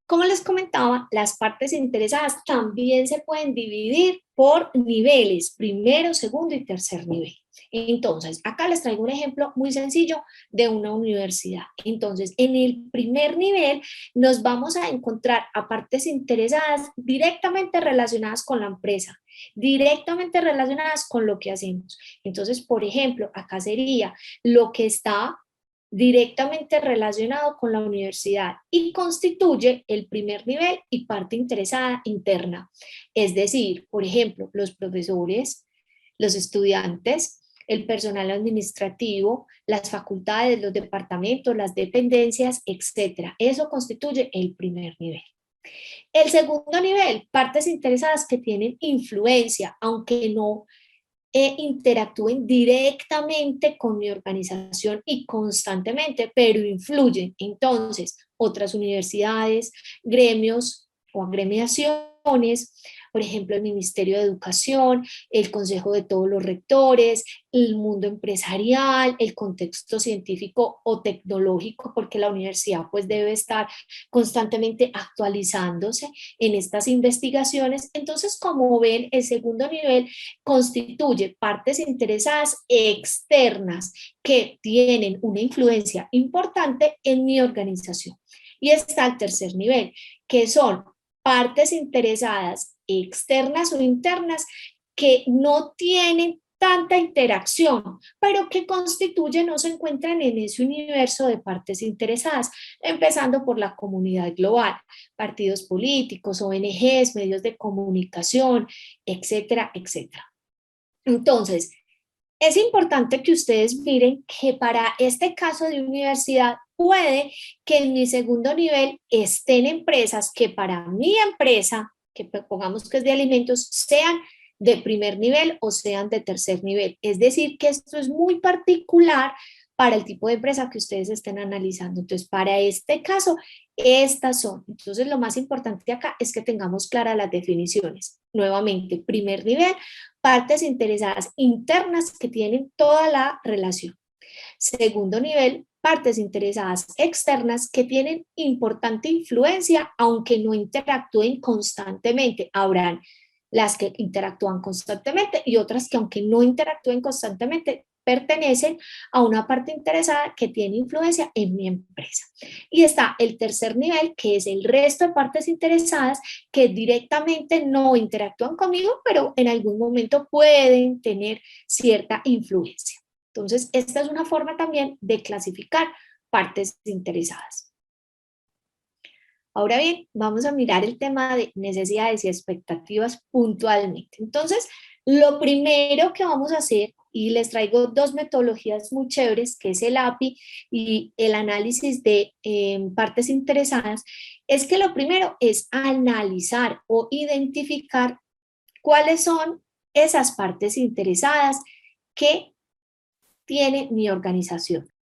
como les comentaba, las partes interesadas también se pueden dividir por niveles, primero, segundo y tercer nivel. Entonces, acá les traigo un ejemplo muy sencillo de una universidad. Entonces, en el primer nivel nos vamos a encontrar a partes interesadas directamente relacionadas con la empresa, directamente relacionadas con lo que hacemos. Entonces, por ejemplo, acá sería lo que está directamente relacionado con la universidad y constituye el primer nivel y parte interesada interna. Es decir, por ejemplo, los profesores, los estudiantes, el personal administrativo, las facultades, los departamentos, las dependencias, etcétera. Eso constituye el primer nivel. El segundo nivel, partes interesadas que tienen influencia, aunque no interactúen directamente con mi organización y constantemente, pero influyen. Entonces, otras universidades, gremios o agremiaciones, por ejemplo, el Ministerio de Educación, el Consejo de todos los rectores, el mundo empresarial, el contexto científico o tecnológico, porque la universidad pues debe estar constantemente actualizándose en estas investigaciones. Entonces, como ven, el segundo nivel constituye partes interesadas externas que tienen una influencia importante en mi organización. Y está el tercer nivel, que son partes interesadas externas o internas que no tienen tanta interacción, pero que constituyen o se encuentran en ese universo de partes interesadas, empezando por la comunidad global, partidos políticos, ONGs, medios de comunicación, etcétera, etcétera. Entonces, es importante que ustedes miren que para este caso de universidad puede que en mi segundo nivel estén empresas que para mi empresa, que pongamos que es de alimentos, sean de primer nivel o sean de tercer nivel. Es decir, que esto es muy particular para el tipo de empresa que ustedes estén analizando. Entonces, para este caso, estas son. Entonces, lo más importante acá es que tengamos claras las definiciones. Nuevamente, primer nivel, partes interesadas internas que tienen toda la relación. Segundo nivel, partes interesadas externas que tienen importante influencia, aunque no interactúen constantemente. Habrán las que interactúan constantemente y otras que aunque no interactúen constantemente, pertenecen a una parte interesada que tiene influencia en mi empresa. Y está el tercer nivel, que es el resto de partes interesadas que directamente no interactúan conmigo, pero en algún momento pueden tener cierta influencia. Entonces, esta es una forma también de clasificar partes interesadas. Ahora bien, vamos a mirar el tema de necesidades y expectativas puntualmente. Entonces, lo primero que vamos a hacer, y les traigo dos metodologías muy chéveres, que es el API y el análisis de partes interesadas, es que lo primero es analizar o identificar cuáles son esas partes interesadas que tiene mi organización.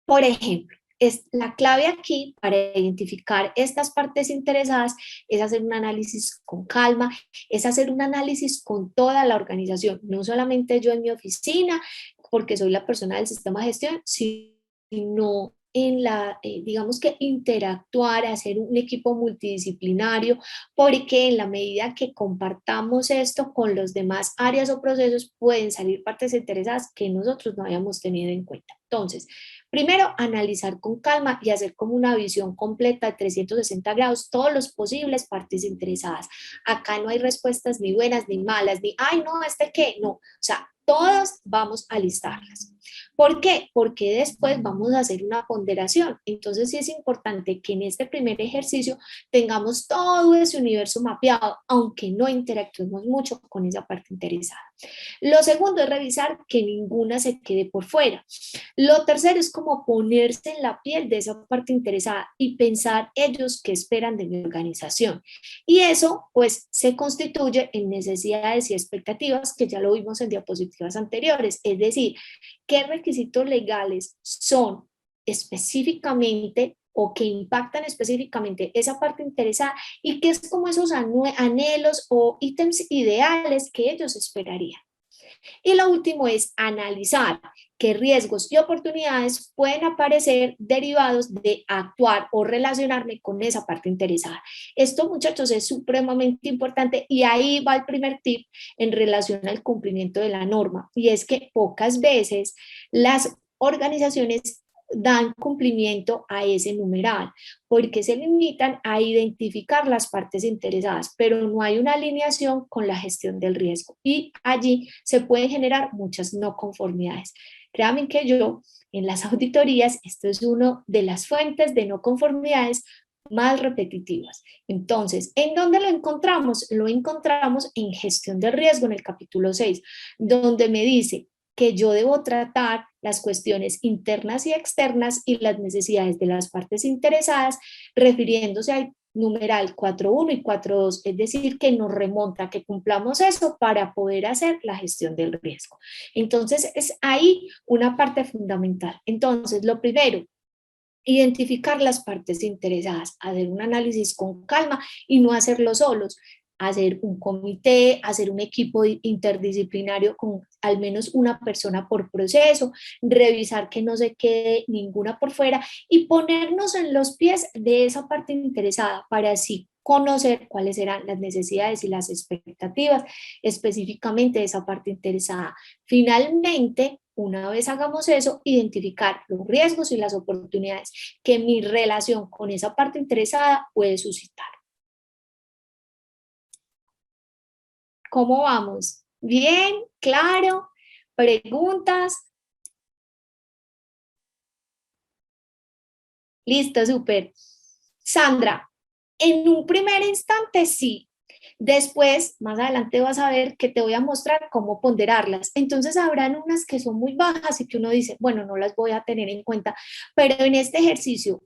Por ejemplo, es la clave aquí para identificar estas partes interesadas es hacer un análisis con calma, es hacer un análisis con toda la organización, no solamente yo en mi oficina, porque soy la persona del sistema de gestión, sino en la, digamos que interactuar, hacer un equipo multidisciplinario, porque en la medida que compartamos esto con los demás áreas o procesos, pueden salir partes interesadas que nosotros no habíamos tenido en cuenta. Entonces, primero, analizar con calma y hacer como una visión completa de 360 grados, todos los posibles partes interesadas. Acá no hay respuestas ni buenas ni malas, ni, ay, no, ¿este qué? No, o sea, todas vamos a listarlas. ¿Por qué? Porque después vamos a hacer una ponderación. Entonces sí es importante que en este primer ejercicio tengamos todo ese universo mapeado, aunque no interactuemos mucho con esa parte interesada. Lo segundo es revisar que ninguna se quede por fuera. Lo tercero es como ponerse en la piel de esa parte interesada y pensar ellos qué esperan de mi organización. Y eso pues se constituye en necesidades y expectativas, que ya lo vimos en diapositivas anteriores, es decir, qué requisitos legales son específicamente o que impactan específicamente esa parte interesada y qué es como esos anhelos o ítems ideales que ellos esperarían. Y lo último es analizar qué riesgos y oportunidades pueden aparecer derivados de actuar o relacionarme con esa parte interesada. Esto, muchachos, es supremamente importante y ahí va el primer tip en relación al cumplimiento de la norma, y es que pocas veces las organizaciones dan cumplimiento a ese numeral, porque se limitan a identificar las partes interesadas, pero no hay una alineación con la gestión del riesgo y allí se pueden generar muchas no conformidades. Créanme que yo en las auditorías, esto es una de las fuentes de no conformidades más repetitivas. Entonces, ¿en dónde lo encontramos? Lo encontramos en gestión del riesgo en el capítulo 6, donde me dice que yo debo tratar las cuestiones internas y externas y las necesidades de las partes interesadas, refiriéndose al numeral 4.1 y 4.2, es decir, que nos remonta, que cumplamos eso para poder hacer la gestión del riesgo. Entonces, es ahí una parte fundamental. Entonces, lo primero, identificar las partes interesadas, hacer un análisis con calma y no hacerlo solos, hacer un comité, hacer un equipo interdisciplinario con al menos una persona por proceso, revisar que no se quede ninguna por fuera y ponernos en los pies de esa parte interesada para así conocer cuáles serán las necesidades y las expectativas específicamente de esa parte interesada. Finalmente, una vez hagamos eso, identificar los riesgos y las oportunidades que mi relación con esa parte interesada puede suscitar. ¿Cómo vamos? ¿Bien? ¿Claro? ¿Preguntas? Listo, súper. Sandra, en un primer instante sí. Después, más adelante vas a ver que te voy a mostrar cómo ponderarlas. Entonces habrán unas que son muy bajas y que uno dice, bueno, no las voy a tener en cuenta, pero en este ejercicio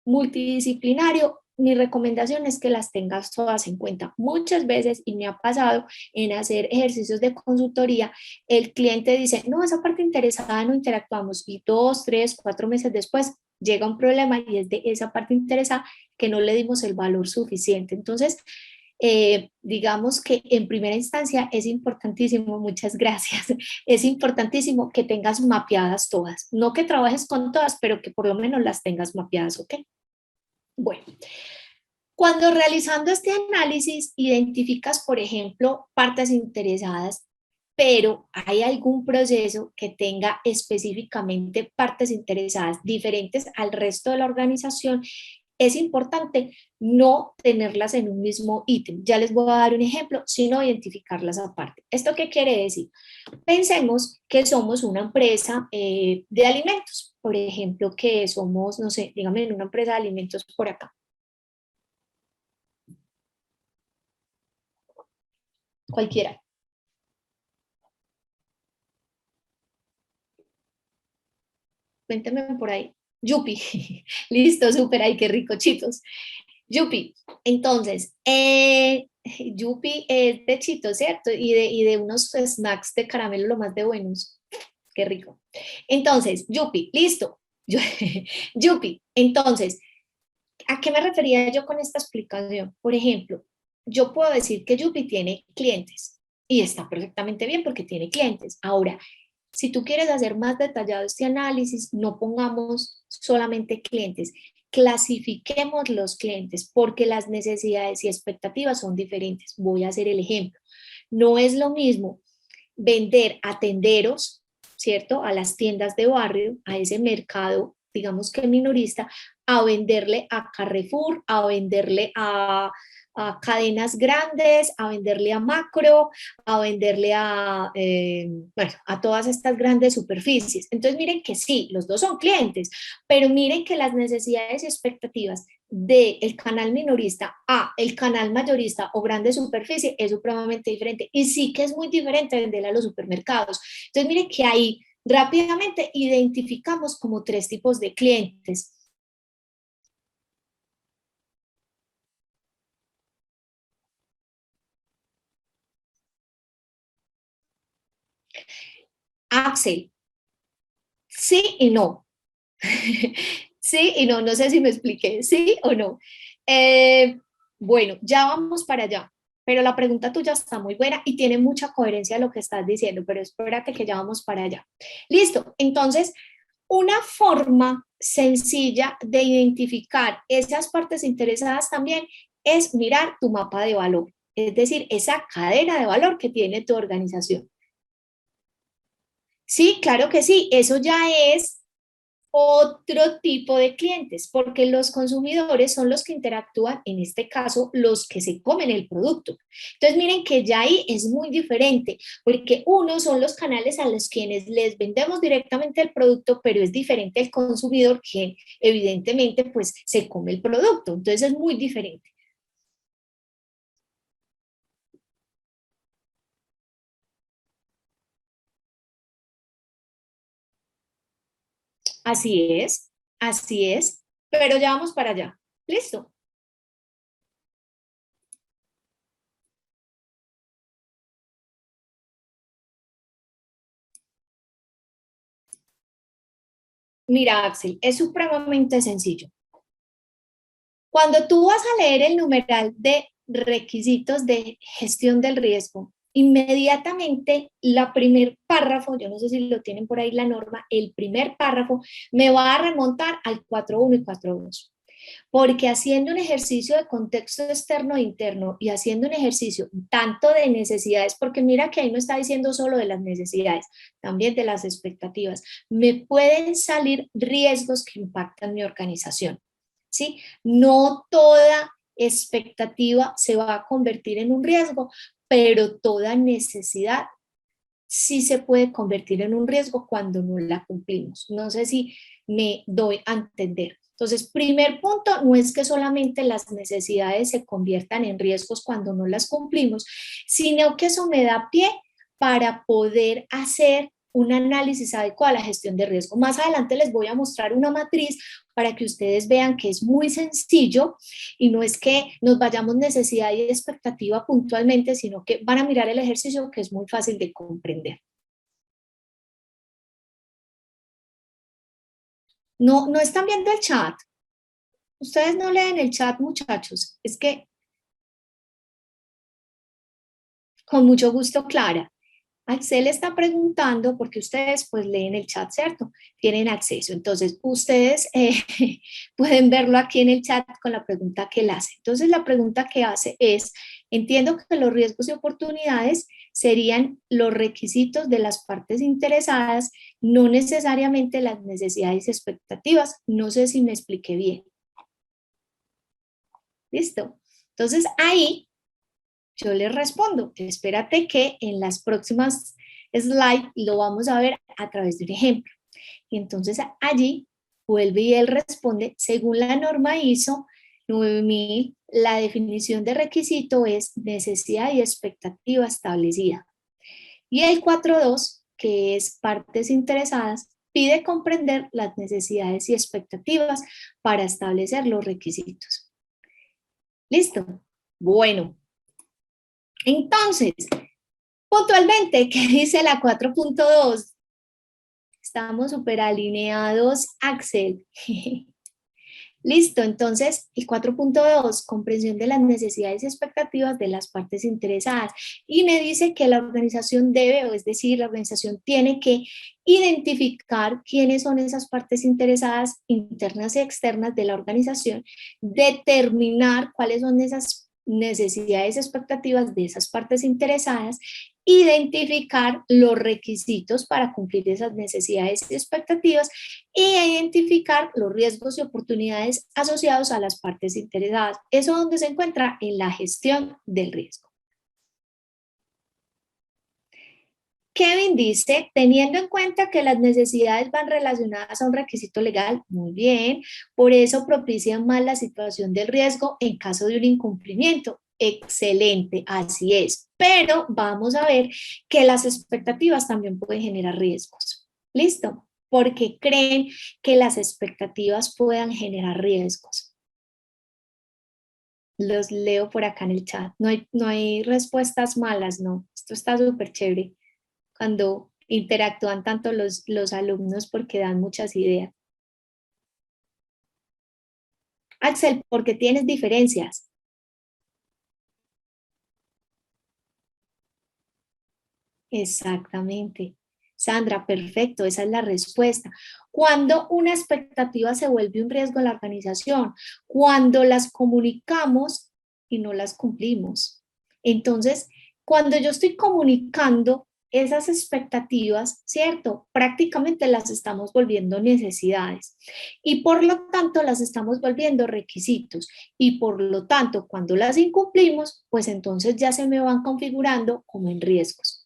multidisciplinario, mi recomendación es que las tengas todas en cuenta. Muchas veces, y me ha pasado en hacer ejercicios de consultoría, el cliente dice, no, esa parte interesada no interactuamos, y 2, 3, 4 meses después llega un problema y es de esa parte interesada que no le dimos el valor suficiente. Entonces, digamos que en primera instancia es importantísimo, muchas gracias, es importantísimo que tengas mapeadas todas, no que trabajes con todas, pero que por lo menos las tengas mapeadas, ¿ok? Bueno, cuando realizando este análisis identificas, por ejemplo, partes interesadas, pero hay algún proceso que tenga específicamente partes interesadas diferentes al resto de la organización, es importante no tenerlas en un mismo ítem. Ya les voy a dar un ejemplo, sino identificarlas aparte. ¿Esto qué quiere decir? Pensemos que somos una empresa de alimentos, por ejemplo, que somos, no sé, dígame, una empresa de alimentos por acá. Cualquiera. Cuénteme por ahí. Yupi. Listo, súper, ay, qué rico, chitos. Yupi. Entonces, Yupi es de chitos, ¿cierto? Y de unos snacks de caramelo lo más de buenos. Qué rico. Entonces, Yupi, listo. Yupi. Entonces, ¿a qué me refería yo con esta explicación? Por ejemplo, yo puedo decir que Yupi tiene clientes y está perfectamente bien porque tiene clientes. Ahora, si tú quieres hacer más detallado este análisis, no pongamos solamente clientes, clasifiquemos los clientes porque las necesidades y expectativas son diferentes. Voy a hacer el ejemplo. No es lo mismo vender a tenderos, ¿cierto? A las tiendas de barrio, a ese mercado digamos que minorista, a venderle a Carrefour, a venderle a cadenas grandes, a venderle a Macro, a venderle bueno, a todas estas grandes superficies. Entonces miren que sí, los dos son clientes, pero miren que las necesidades y expectativas del canal minorista a el canal mayorista o grande superficie es supremamente diferente. Y sí que es muy diferente venderle a los supermercados. Entonces miren que ahí rápidamente identificamos como 3 tipos de clientes. Axel, sí y no. Sí y no, no sé si me expliqué, sí o no. Bueno, ya vamos para allá, pero la pregunta tuya está muy buena y tiene mucha coherencia lo que estás diciendo, pero espérate que ya vamos para allá. Listo, entonces, una forma sencilla de identificar esas partes interesadas también es mirar tu mapa de valor, es decir, esa cadena de valor que tiene tu organización. Sí, claro que sí, eso ya es otro tipo de clientes, porque los consumidores son los que interactúan, en este caso, los que se comen el producto. Entonces, miren que ya ahí es muy diferente, porque uno son los canales a los quienes les vendemos directamente el producto, pero es diferente el consumidor que evidentemente pues se come el producto. Entonces, es muy diferente. Así es, pero ya vamos para allá. ¿Listo? Mira, Axel, es supremamente sencillo. Cuando tú vas a leer el numeral de requisitos de gestión del riesgo, inmediatamente la primer párrafo, yo no sé si lo tienen por ahí la norma, el primer párrafo me va a remontar al 4.1 y 4.2. Porque haciendo un ejercicio de contexto externo e interno y haciendo un ejercicio tanto de necesidades, porque mira que ahí no está diciendo solo de las necesidades, también de las expectativas, me pueden salir riesgos que impactan mi organización. ¿Sí? No toda expectativa se va a convertir en un riesgo, pero toda necesidad sí se puede convertir en un riesgo cuando no la cumplimos. No sé si me doy a entender. Entonces, primer punto, no es que solamente las necesidades se conviertan en riesgos cuando no las cumplimos, sino que eso me da pie para poder hacer un análisis adecuado a la gestión de riesgo. Más adelante les voy a mostrar una matriz para que ustedes vean que es muy sencillo y no es que nos vayamos necesidad y expectativa puntualmente, sino que van a mirar el ejercicio que es muy fácil de comprender. No, no están viendo el chat. Ustedes no leen el chat, muchachos. Es que con mucho gusto, Clara. Axel está preguntando porque ustedes pues leen el chat, ¿cierto? Tienen acceso. Entonces, ustedes pueden verlo aquí en el chat con la pregunta que él hace. Entonces, la pregunta que hace es, entiendo que los riesgos y oportunidades serían los requisitos de las partes interesadas, no necesariamente las necesidades y expectativas. No sé si me expliqué bien. ¿Listo? Entonces, ahí yo les respondo, espérate que en las próximas slides lo vamos a ver a través de un ejemplo. Y entonces allí vuelve y él responde, según la norma ISO 9000, la definición de requisito es necesidad y expectativa establecida. Y el 4.2, que es partes interesadas, pide comprender las necesidades y expectativas para establecer los requisitos. ¿Listo? Bueno. Entonces, puntualmente, ¿qué dice la 4.2? Estamos súper alineados, Axel. Listo, entonces el 4.2, comprensión de las necesidades y expectativas de las partes interesadas. Y me dice que la organización debe, o es decir, la organización tiene que identificar quiénes son esas partes interesadas internas y externas de la organización, determinar cuáles son esas necesidades y expectativas de esas partes interesadas identificar los requisitos para cumplir esas necesidades y expectativas e identificar los riesgos y oportunidades asociados a las partes interesadas. ¿Eso donde se encuentra? En la gestión del riesgo. Kevin dice, teniendo en cuenta que las necesidades van relacionadas a un requisito legal, muy bien, por eso propician más la situación del riesgo en caso de un incumplimiento. Excelente, así es. Pero vamos a ver que las expectativas también pueden generar riesgos. ¿Listo? Porque creen que las expectativas puedan generar riesgos. Los leo por acá en el chat. No hay respuestas malas, no. Esto está súper chévere cuando interactúan tanto los alumnos porque dan muchas ideas. Axel, porque tienes diferencias. Exactamente. Sandra, perfecto, esa es la respuesta. Cuando una expectativa se vuelve un riesgo en la organización, cuando las comunicamos y no las cumplimos. Entonces, cuando yo estoy comunicando esas expectativas, ¿cierto? Prácticamente las estamos volviendo necesidades y por lo tanto las estamos volviendo requisitos y por lo tanto cuando las incumplimos, pues entonces ya se me van configurando como en riesgos.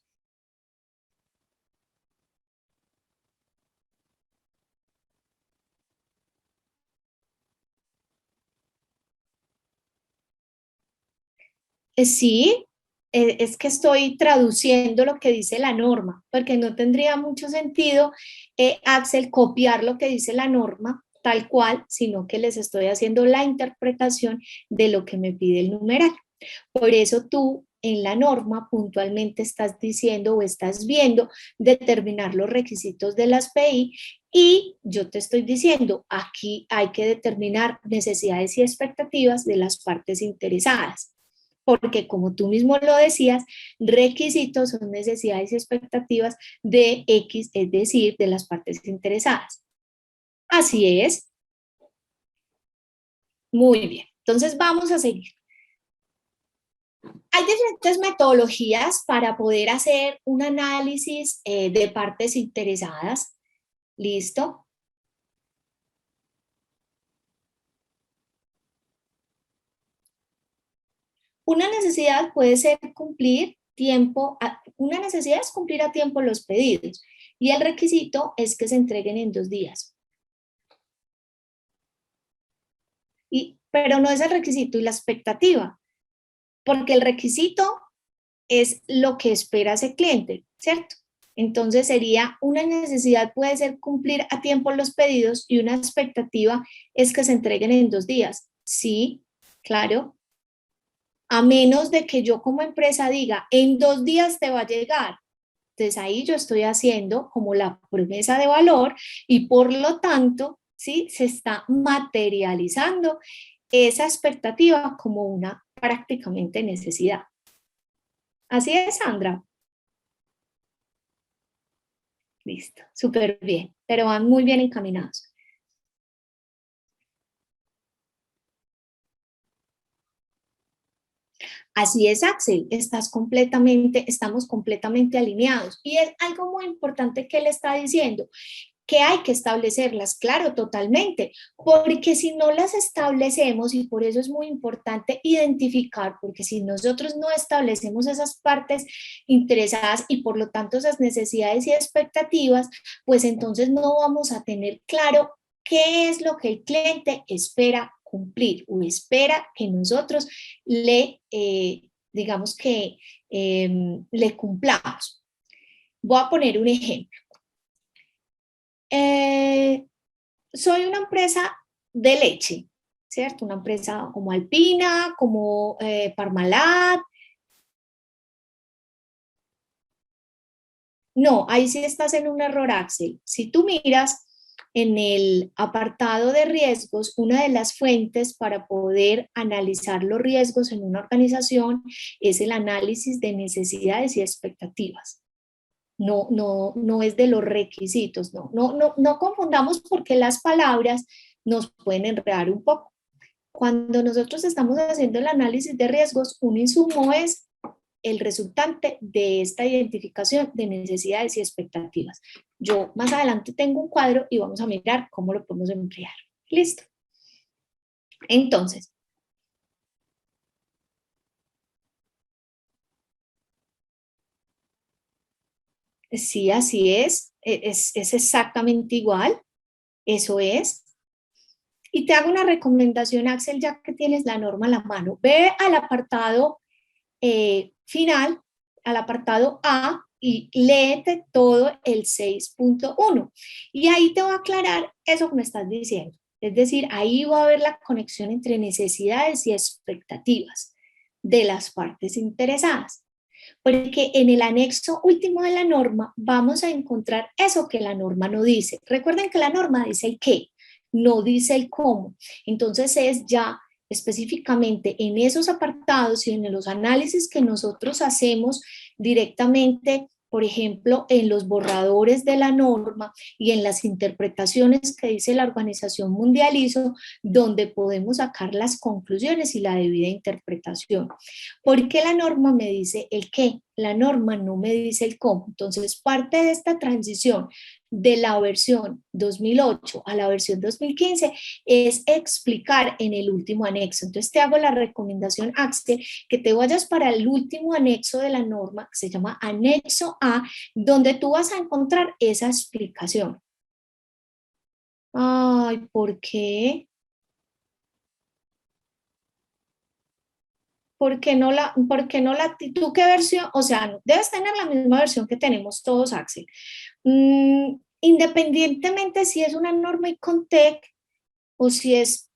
Sí, es que estoy traduciendo lo que dice la norma, porque no tendría mucho sentido, Axel, copiar lo que dice la norma tal cual, sino que les estoy haciendo la interpretación de lo que me pide el numeral. Por eso tú en la norma puntualmente estás diciendo o estás viendo determinar los requisitos de las PI y yo te estoy diciendo aquí hay que determinar necesidades y expectativas de las partes interesadas. Porque como tú mismo lo decías, requisitos son necesidades y expectativas de X, es decir, de las partes interesadas. Así es. Muy bien. Entonces vamos a seguir. Hay diferentes metodologías para poder hacer un análisis de partes interesadas. ¿Listo? Una necesidad puede ser una necesidad es cumplir a tiempo los pedidos y el requisito es que se entreguen en 2 días. Pero no es el requisito y la expectativa, porque el requisito es lo que espera ese cliente, ¿cierto? Entonces sería una necesidad puede ser cumplir a tiempo los pedidos y una expectativa es que se entreguen en 2 días. Sí, claro. A menos de que yo como empresa diga, en 2 días te va a llegar. Entonces ahí yo estoy haciendo como la promesa de valor y por lo tanto, ¿sí? Se está materializando esa expectativa como una prácticamente necesidad. Así es, Sandra. Listo, súper bien, pero van muy bien encaminados. Así es, Axel, estamos completamente alineados. Y es algo muy importante que él está diciendo, que hay que establecerlas, claro, totalmente, porque si no las establecemos, y por eso es muy importante identificar, porque si nosotros no establecemos esas partes interesadas y por lo tanto esas necesidades y expectativas, pues entonces no vamos a tener claro qué es lo que el cliente espera cumplir o espera que nosotros digamos que le cumplamos. Voy a poner un ejemplo. Soy una empresa de leche, ¿cierto? Una empresa como Alpina, como Parmalat. No, ahí sí estás en un error, Axel. Si tú miras en el apartado de riesgos, una de las fuentes para poder analizar los riesgos en una organización es el análisis de necesidades y expectativas. No es de los requisitos, no confundamos porque las palabras nos pueden enredar un poco. Cuando nosotros estamos haciendo el análisis de riesgos, un insumo es el resultante de esta identificación de necesidades y expectativas. Yo más adelante tengo un cuadro y vamos a mirar cómo lo podemos emplear. ¿Listo? Entonces, sí, así es exactamente igual, eso es. Y te hago una recomendación, Axel, ya que tienes la norma a la mano. Ve al apartado final, al apartado A, y léete todo el 6.1. Y ahí te va a aclarar eso que me estás diciendo. Es decir, ahí va a haber la conexión entre necesidades y expectativas de las partes interesadas. Porque en el anexo último de la norma vamos a encontrar eso que la norma no dice. Recuerden que la norma dice el qué, no dice el cómo. Entonces es ya específicamente en esos apartados y en los análisis que nosotros hacemos directamente, por ejemplo, en los borradores de la norma y en las interpretaciones que dice la Organización Mundial ISO, donde podemos sacar las conclusiones y la debida interpretación. ¿Por qué la norma me dice el qué? La norma no me dice el cómo. Entonces, parte de esta transición de la versión 2008 a la versión 2015 es explicar en el último anexo. Entonces te hago la recomendación, Axel, que te vayas para el último anexo de la norma, que se llama anexo A, donde tú vas a encontrar esa explicación. Ay, ¿por qué? ¿Por qué no tú qué versión? O sea, debes tener la misma versión que tenemos todos, Axel. Independientemente si es una norma ICONTEC o si es,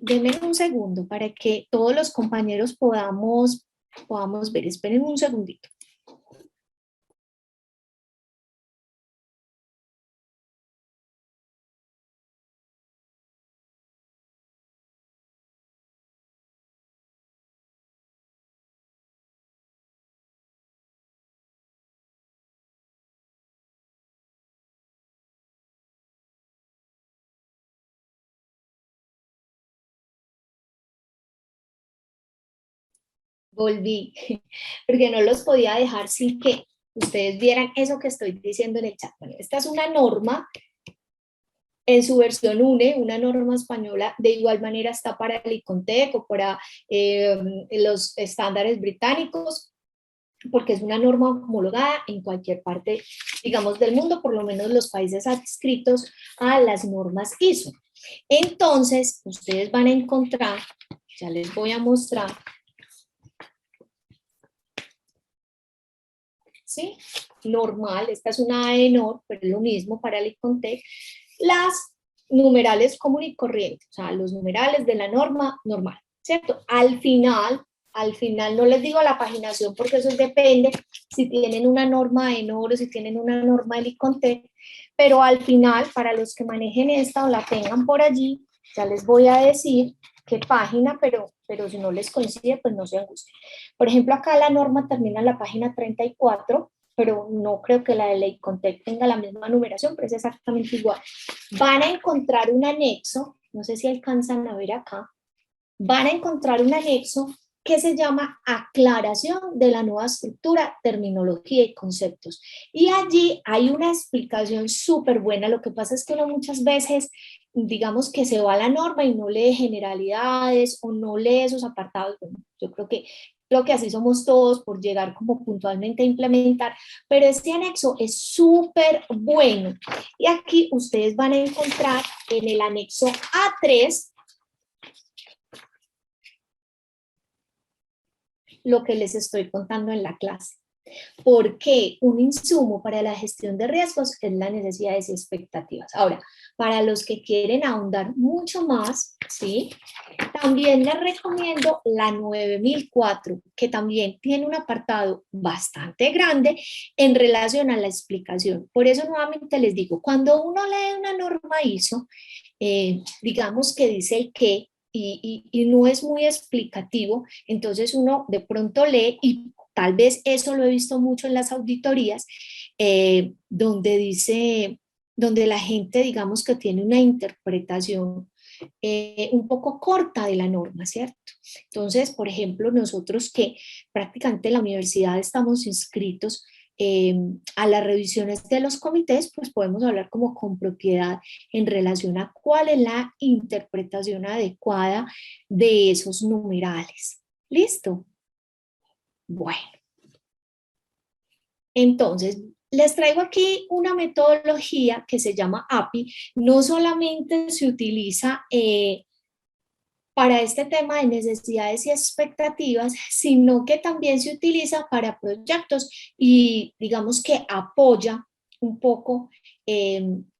denme un segundo para que todos los compañeros podamos ver. Esperen un segundito. Volví, porque no los podía dejar sin que ustedes vieran eso que estoy diciendo en el chat. Bueno, esta es una norma en su versión UNE, una norma española, de igual manera está para el ICONTEC o para los estándares británicos, porque es una norma homologada en cualquier parte, digamos, del mundo, por lo menos los países adscritos a las normas ISO. Entonces, ustedes van a encontrar, ya les voy a mostrar, ¿sí? Normal, esta es una AENOR, pero es lo mismo para el ICONTEC, las numerales común y corriente, o sea, los numerales de la norma normal, ¿cierto? Al final no les digo la paginación porque eso depende si tienen una norma AENOR o si tienen una norma del ICONTEC, pero al final, para los que manejen esta o la tengan por allí, ya les voy a decir qué página, pero si no les coincide, pues no se angustien. Por ejemplo, acá la norma termina en la página 34, pero no creo que la de ley ICONTEC tenga la misma numeración, pero es exactamente igual. Van a encontrar un anexo, no sé si alcanzan a ver acá, van a encontrar un anexo que se llama aclaración de la nueva estructura, terminología y conceptos. Y allí hay una explicación súper buena. Lo que pasa es que uno muchas veces, digamos que se va a la norma y no lee generalidades o no lee esos apartados. Bueno, yo creo que así somos todos por llegar como puntualmente a implementar, pero este anexo es súper bueno. Y aquí ustedes van a encontrar en el anexo A3 lo que les estoy contando en la clase. Porque un insumo para la gestión de riesgos es las necesidades y expectativas. Ahora, para los que quieren ahondar mucho más, ¿sí? También les recomiendo la 9004, que también tiene un apartado bastante grande en relación a la explicación. Por eso nuevamente les digo, cuando uno lee una norma ISO, digamos que dice el qué, y no es muy explicativo, entonces uno de pronto lee y tal vez eso lo he visto mucho en las auditorías, donde dice, donde la gente digamos que tiene una interpretación un poco corta de la norma, ¿cierto? Entonces, por ejemplo, nosotros que prácticamente en la universidad estamos inscritos a las revisiones de los comités, pues podemos hablar como con propiedad en relación a cuál es la interpretación adecuada de esos numerales. ¿Listo? Bueno. Entonces, les traigo aquí una metodología que se llama API. No solamente se utiliza para este tema de necesidades y expectativas, sino que también se utiliza para proyectos y digamos que apoya un poco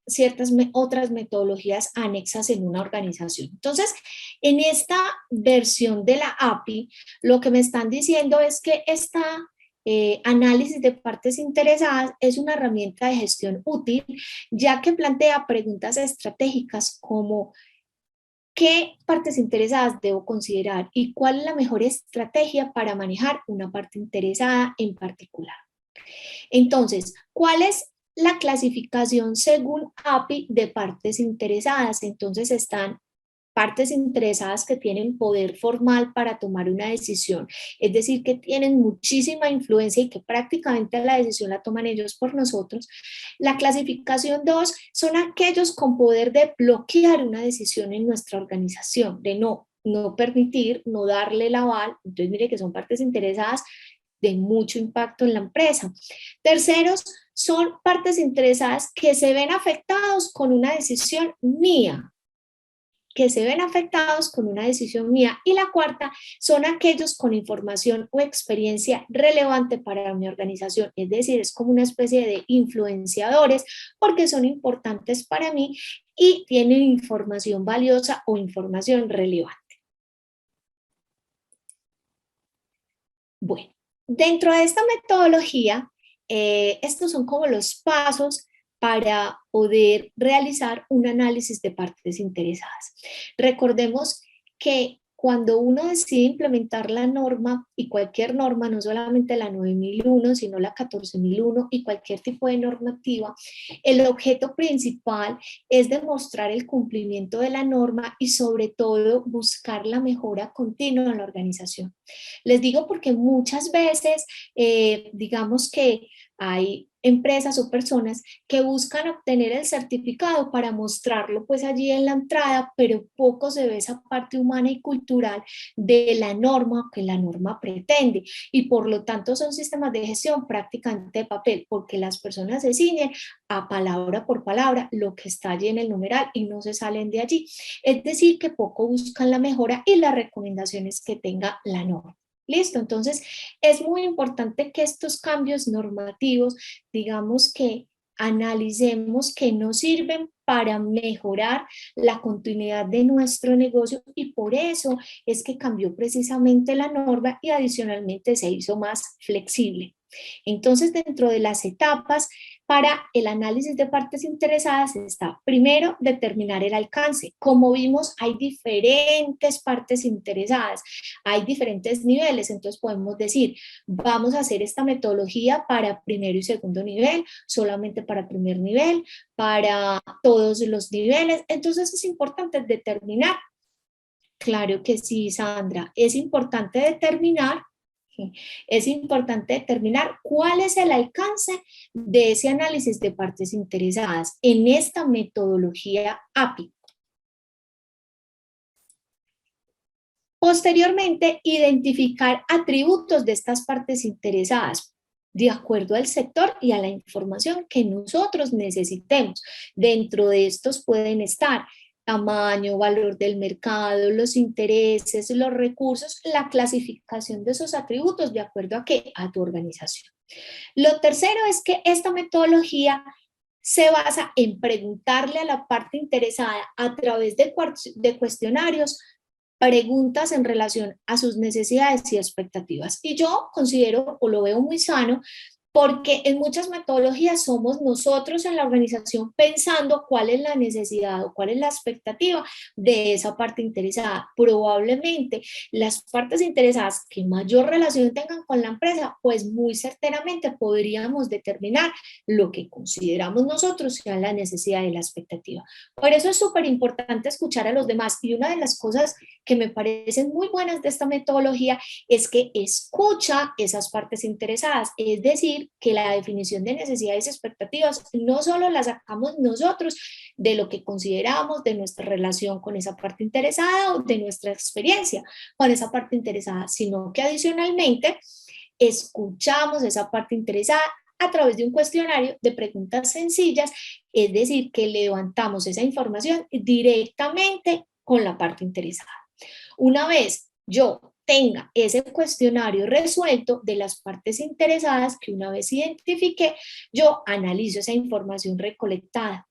ciertas otras metodologías anexas en una organización. Entonces, en esta versión de la API, lo que me están diciendo es que esta análisis de partes interesadas es una herramienta de gestión útil, ya que plantea preguntas estratégicas como ¿qué partes interesadas debo considerar y cuál es la mejor estrategia para manejar una parte interesada en particular? Entonces, ¿cuál es la clasificación según API de partes interesadas? Entonces están partes interesadas que tienen poder formal para tomar una decisión, es decir, que tienen muchísima influencia y que prácticamente la decisión la toman ellos por nosotros. La clasificación 2 son aquellos con poder de bloquear una decisión en nuestra organización, de no permitir, no darle el aval. Entonces, mire que son partes interesadas de mucho impacto en la empresa. Terceros, son partes interesadas que se ven afectados con una decisión mía, que se ven afectados con una decisión mía. Y la cuarta son aquellos con información o experiencia relevante para mi organización, es decir, es como una especie de influenciadores porque son importantes para mí y tienen información valiosa o información relevante. Bueno, dentro de esta metodología, estos son como los pasos para poder realizar un análisis de partes interesadas. Recordemos que cuando uno decide implementar la norma, y cualquier norma, no solamente la 9001, sino la 14001 y cualquier tipo de normativa, el objeto principal es demostrar el cumplimiento de la norma y sobre todo buscar la mejora continua en la organización. Les digo porque muchas veces, digamos que hay empresas o personas que buscan obtener el certificado para mostrarlo pues allí en la entrada, pero poco se ve esa parte humana y cultural de la norma que la norma pretende, y por lo tanto son sistemas de gestión prácticamente de papel, porque las personas se ciñen a palabra por palabra lo que está allí en el numeral y no se salen de allí, es decir que poco buscan la mejora y las recomendaciones que tenga la norma. Listo, entonces es muy importante que estos cambios normativos, digamos que analicemos que nos sirven para mejorar la continuidad de nuestro negocio, y por eso es que cambió precisamente la norma y adicionalmente se hizo más flexible. Entonces, dentro de las etapas para el análisis de partes interesadas está primero determinar el alcance. Como vimos, hay diferentes partes interesadas, hay diferentes niveles, entonces podemos decir, vamos a hacer esta metodología para primero y segundo nivel, solamente para primer nivel, para todos los niveles. Entonces es importante determinar. Claro que sí, Sandra, es importante determinar cuál es el alcance de ese análisis de partes interesadas en esta metodología API. Posteriormente, identificar atributos de estas partes interesadas de acuerdo al sector y a la información que nosotros necesitemos. Dentro de estos pueden estar tamaño, valor del mercado, los intereses, los recursos, la clasificación de esos atributos de acuerdo a qué, a tu organización. Lo tercero es que esta metodología se basa en preguntarle a la parte interesada a través de cuestionarios preguntas en relación a sus necesidades y expectativas. Y yo considero o lo veo muy sano Porque en muchas metodologías somos nosotros en la organización pensando cuál es la necesidad o cuál es la expectativa de esa parte interesada. Probablemente las partes interesadas que mayor relación tengan con la empresa, pues muy certeramente podríamos determinar lo que consideramos nosotros sea la necesidad y la expectativa. Por eso es súper importante escuchar a los demás, y una de las cosas que me parecen muy buenas de esta metodología es que escucha esas partes interesadas, es decir, que la definición de necesidades y expectativas no solo la sacamos nosotros de lo que consideramos, de nuestra relación con esa parte interesada o de nuestra experiencia con esa parte interesada, sino que adicionalmente escuchamos esa parte interesada a través de un cuestionario de preguntas sencillas, es decir, que levantamos esa información directamente con la parte interesada. Una vez yo tenga ese cuestionario resuelto de las partes interesadas que una vez identifique, yo analizo esa información recolectada.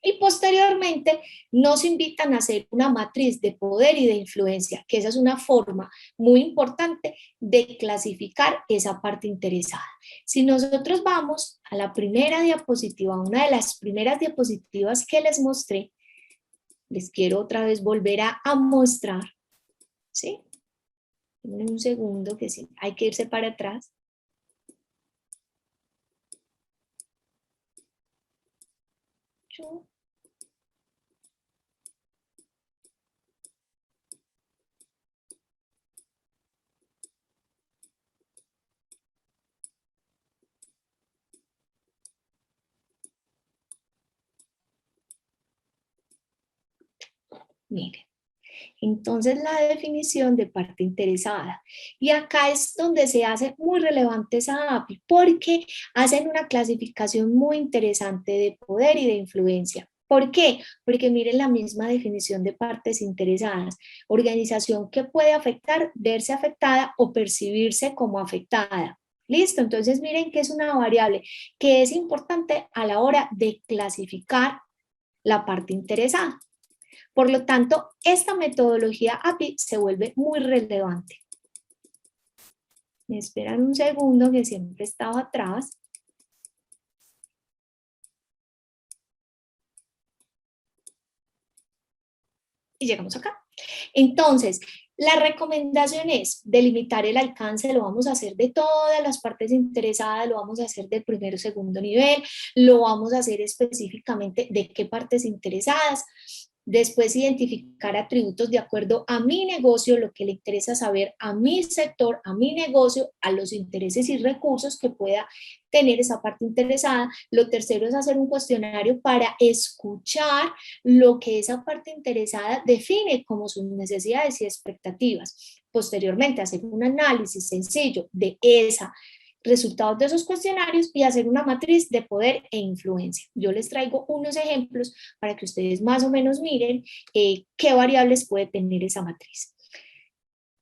Y posteriormente nos invitan a hacer una matriz de poder y de influencia, que esa es una forma muy importante de clasificar esa parte interesada. Si nosotros vamos a la primera diapositiva, una de las primeras diapositivas que les mostré, les quiero otra vez volver a mostrar, ¿sí? En un segundo que sí, hay que irse para atrás. Miren. Entonces la definición de parte interesada. Y acá es donde se hace muy relevante esa API, porque hacen una clasificación muy interesante de poder y de influencia. ¿Por qué? Porque miren la misma definición de partes interesadas. Organización que puede afectar, verse afectada o percibirse como afectada. Listo, entonces miren que es una variable que es importante a la hora de clasificar la parte interesada. Por lo tanto, esta metodología API se vuelve muy relevante. Me esperan un segundo que siempre estaba atrás. Y llegamos acá. Entonces, la recomendación es delimitar el alcance, lo vamos a hacer de todas las partes interesadas, lo vamos a hacer del primero o segundo nivel, lo vamos a hacer específicamente de qué partes interesadas. Después identificar atributos de acuerdo a mi negocio, lo que le interesa saber a mi sector, a mi negocio, a los intereses y recursos que pueda tener esa parte interesada. Lo tercero es hacer un cuestionario para escuchar lo que esa parte interesada define como sus necesidades y expectativas. Posteriormente, hacer un análisis sencillo de resultados de esos cuestionarios y hacer una matriz de poder e influencia. Yo les traigo unos ejemplos para que ustedes más o menos miren qué variables puede tener esa matriz.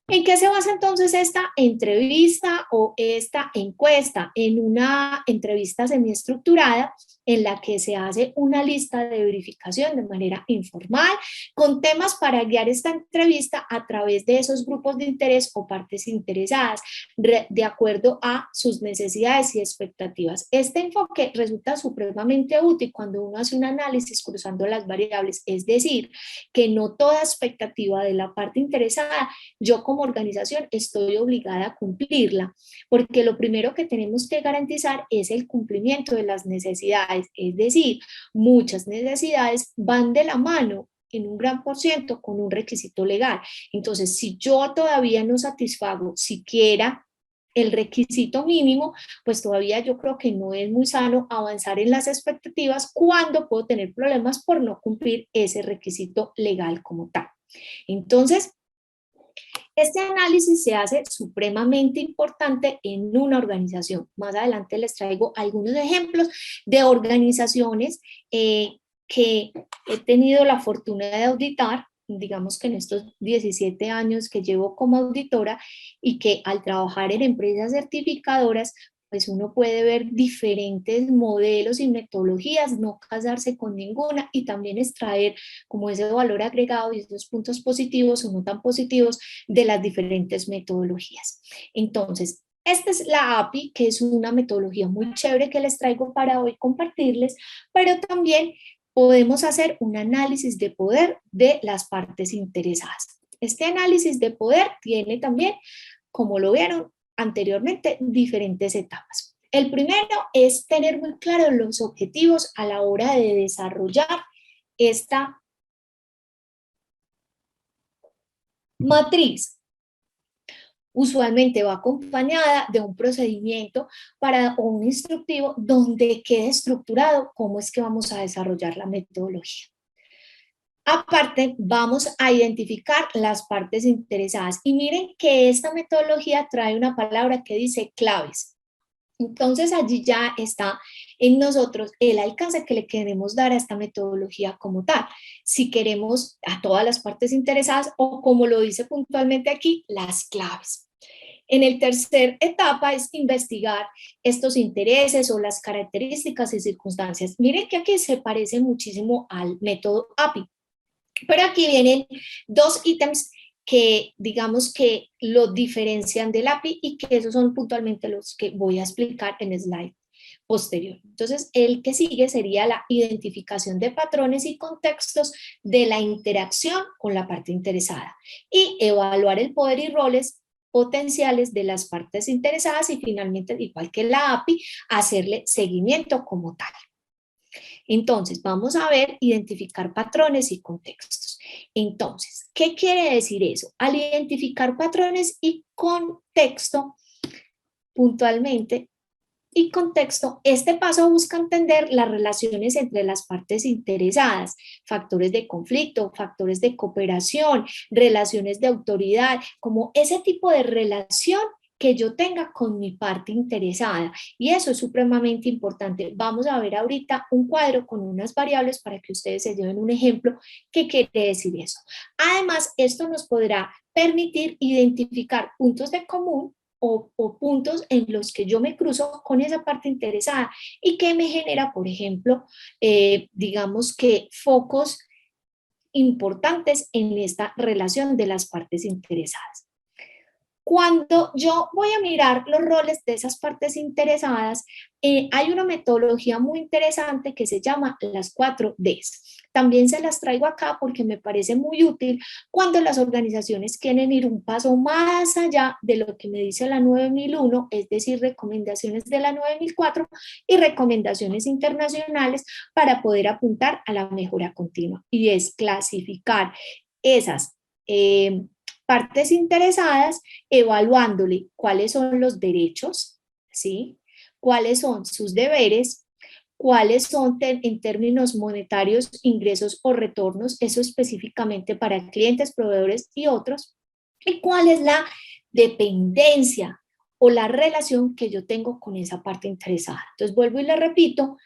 ¿En qué se basa entonces esta entrevista o esta encuesta? En una entrevista semiestructurada en la que se hace una lista de verificación de manera informal con temas para guiar esta entrevista a través de esos grupos de interés o partes interesadas de acuerdo a sus necesidades y expectativas. Este enfoque resulta supremamente útil cuando uno hace un análisis cruzando las variables, es decir, que no toda expectativa de la parte interesada yo como organización estoy obligada a cumplirla, porque lo primero que tenemos que garantizar es el cumplimiento de las necesidades, es decir, muchas necesidades van de la mano en un gran por ciento con un requisito legal. Entonces, si yo todavía no satisfago siquiera el requisito mínimo, pues todavía yo creo que no es muy sano avanzar en las expectativas cuando puedo tener problemas por no cumplir ese requisito legal como tal. Entonces, este análisis se hace supremamente importante en una organización. Más adelante les traigo algunos ejemplos de organizaciones que he tenido la fortuna de auditar, digamos que en estos 17 años que llevo como auditora, y que al trabajar en empresas certificadoras, pues uno puede ver diferentes modelos y metodologías, no casarse con ninguna y también extraer como ese valor agregado y esos puntos positivos o no tan positivos de las diferentes metodologías. Entonces, Esta es la API, que es una metodología muy chévere que les traigo para hoy compartirles, pero también podemos hacer un análisis de poder de las partes interesadas. Este análisis de poder tiene también, como lo vieron anteriormente, diferentes etapas. El primero es tener muy claros los objetivos a la hora de desarrollar esta matriz. Usualmente va acompañada de un procedimiento o un instructivo donde quede estructurado cómo es que vamos a desarrollar la metodología. Aparte, vamos a identificar las partes interesadas. Y miren que esta metodología trae una palabra que dice claves. Entonces allí ya está en nosotros el alcance que le queremos dar a esta metodología como tal. Si queremos a todas las partes interesadas o, como lo dice puntualmente aquí, las claves. En el tercer etapa es investigar estos intereses o las características y circunstancias. Miren que aquí se parece muchísimo al método API. Pero aquí vienen dos ítems que digamos que lo diferencian del API y que esos son puntualmente los que voy a explicar en el slide posterior. Entonces, el que sigue sería la identificación de patrones y contextos de la interacción con la parte interesada y evaluar el poder y roles potenciales de las partes interesadas y finalmente, igual que la API, hacerle seguimiento como tal. Entonces, vamos a ver, identificar patrones y contextos. Entonces, ¿qué quiere decir eso? Al identificar patrones y contexto, puntualmente, y contexto, este paso busca entender las relaciones entre las partes interesadas, factores de conflicto, factores de cooperación, relaciones de autoridad, como ese tipo de relación que yo tenga con mi parte interesada, y eso es supremamente importante. Vamos a ver ahorita un cuadro con unas variables para que ustedes se lleven un ejemplo. ¿Qué quiere decir eso? Además, esto nos podrá permitir identificar puntos de común o puntos en los que yo me cruzo con esa parte interesada y que me genera, por ejemplo, digamos que focos importantes en esta relación de las partes interesadas. Cuando yo voy a mirar los roles de esas partes interesadas, hay una metodología muy interesante que se llama las 4 Ds. También se las traigo acá porque me parece muy útil cuando las organizaciones quieren ir un paso más allá de lo que me dice la 9001, es decir, recomendaciones de la 9004 y recomendaciones internacionales para poder apuntar a la mejora continua. Y es clasificar esas partes interesadas, evaluándole cuáles son los derechos, ¿sí? Cuáles son sus deberes, cuáles son en términos monetarios ingresos o retornos, eso específicamente para clientes, proveedores y otros, y cuál es la dependencia o la relación que yo tengo con esa parte interesada. Entonces vuelvo y le repito,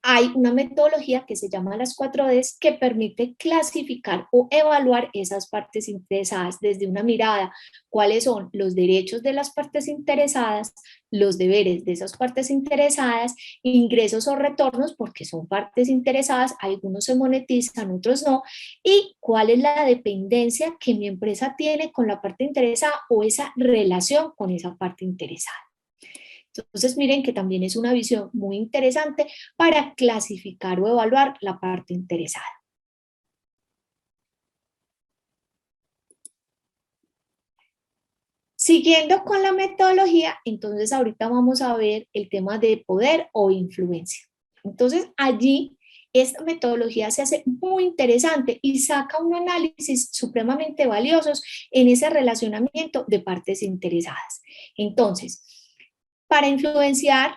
hay una metodología que se llama las 4Ds que permite clasificar o evaluar esas partes interesadas desde una mirada, cuáles son los derechos de las partes interesadas, los deberes de esas partes interesadas, ingresos o retornos, porque son partes interesadas, algunos se monetizan, otros no, y cuál es la dependencia que mi empresa tiene con la parte interesada o esa relación con esa parte interesada. Entonces miren que también es una visión muy interesante para clasificar o evaluar la parte interesada. Siguiendo con la metodología, entonces ahorita vamos a ver el tema de poder o influencia. Entonces allí esta metodología se hace muy interesante y saca un análisis supremamente valiosos en ese relacionamiento de partes interesadas. Entonces, para influenciar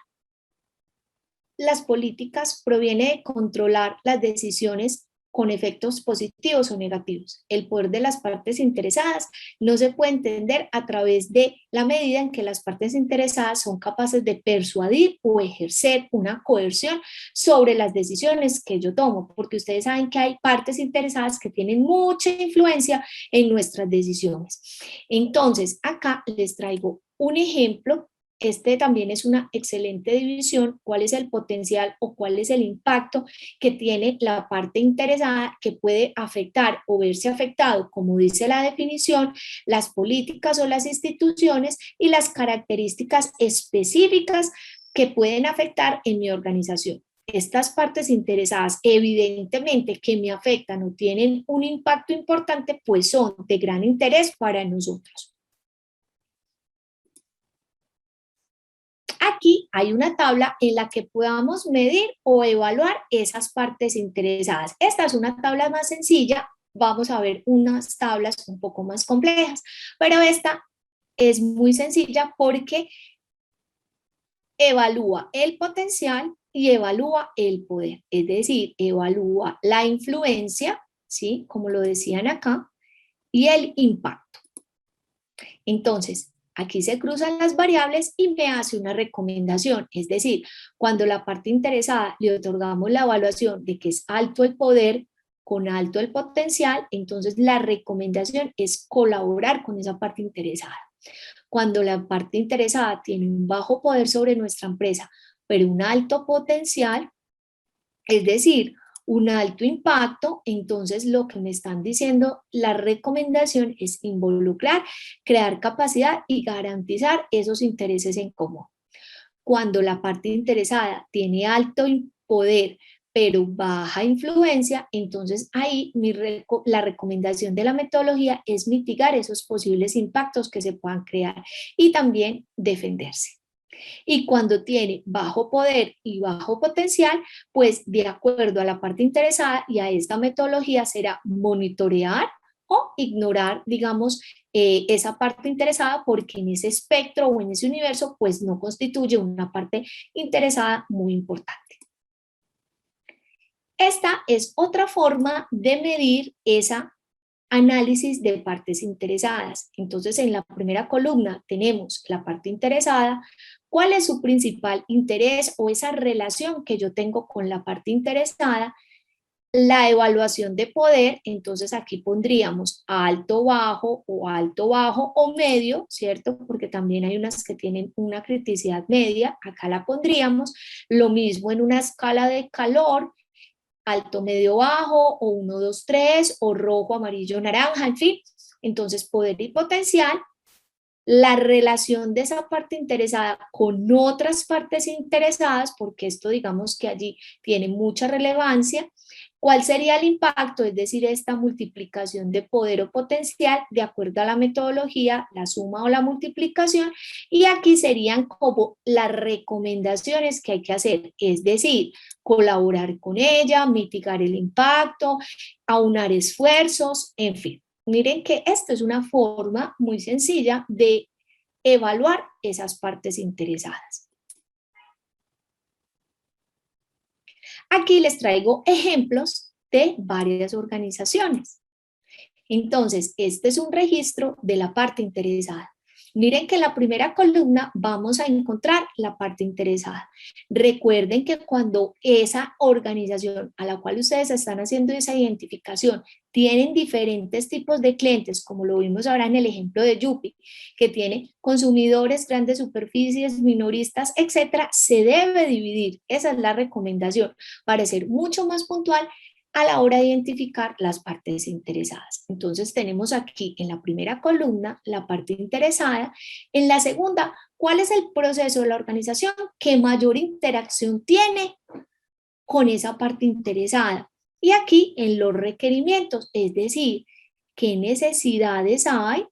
las políticas proviene de controlar las decisiones con efectos positivos o negativos. El poder de las partes interesadas no se puede entender a través de la medida en que las partes interesadas son capaces de persuadir o ejercer una coerción sobre las decisiones que yo tomo, porque ustedes saben que hay partes interesadas que tienen mucha influencia en nuestras decisiones. Entonces, acá les traigo un ejemplo este también es una excelente división, cuál es el potencial o cuál es el impacto que tiene la parte interesada que puede afectar o verse afectado, como dice la definición, las políticas o las instituciones y las características específicas que pueden afectar en mi organización. Estas partes interesadas, evidentemente que me afectan o tienen un impacto importante, pues son de gran interés para nosotros. Aquí hay una tabla en la que podamos medir o evaluar esas partes interesadas. Esta es una tabla más sencilla, vamos a ver unas tablas un poco más complejas, pero esta es muy sencilla porque evalúa el potencial y evalúa el poder, es decir, evalúa la influencia, ¿sí? Como lo decían acá, y el impacto. Entonces, aquí se cruzan las variables y me hace una recomendación, es decir, cuando la parte interesada le otorgamos la evaluación de que es alto el poder con alto el potencial, entonces la recomendación es colaborar con esa parte interesada. Cuando la parte interesada tiene un bajo poder sobre nuestra empresa, pero un alto potencial, es decir, un alto impacto, entonces lo que me están diciendo, la recomendación es involucrar, crear capacidad y garantizar esos intereses en común. Cuando la parte interesada tiene alto poder, pero baja influencia, entonces ahí la recomendación de la metodología es mitigar esos posibles impactos que se puedan crear y también defenderse. Y cuando tiene bajo poder y bajo potencial, pues de acuerdo a la parte interesada y a esta metodología será monitorear o ignorar, digamos, esa parte interesada porque en ese espectro o en ese universo pues no constituye una parte interesada muy importante. Esta es otra forma de medir esa análisis de partes interesadas. Entonces, en la primera columna tenemos la parte interesada, cuál es su principal interés o esa relación que yo tengo con la parte interesada, la evaluación de poder, entonces aquí pondríamos alto, bajo o medio, ¿cierto? Porque también hay unas que tienen una criticidad media, acá la pondríamos, lo mismo en una escala de calor, alto, medio, bajo, o 1, 2, 3, o rojo, amarillo, naranja, en fin. Entonces, poder y potencial, la relación de esa parte interesada con otras partes interesadas, porque esto digamos que allí tiene mucha relevancia. ¿Cuál sería el impacto? Es decir, esta multiplicación de poder o potencial de acuerdo a la metodología, la suma o la multiplicación, y aquí serían como las recomendaciones que hay que hacer, es decir, colaborar con ella, mitigar el impacto, aunar esfuerzos, en fin. Miren que esta es una forma muy sencilla de evaluar esas partes interesadas. Aquí les traigo ejemplos de varias organizaciones. Entonces, este es un registro de la parte interesada. Miren que en la primera columna vamos a encontrar la parte interesada. Recuerden que cuando esa organización a la cual ustedes están haciendo esa identificación tienen diferentes tipos de clientes, como lo vimos ahora en el ejemplo de Yupi, que tiene consumidores, grandes superficies, minoristas, etcétera, se debe dividir. Esa es la recomendación para ser mucho más puntual a la hora de identificar las partes interesadas. Entonces tenemos aquí en la primera columna la parte interesada, en la segunda, ¿cuál es el proceso de la organización que mayor interacción tiene con esa parte interesada? Y aquí en los requerimientos, es decir, qué necesidades hay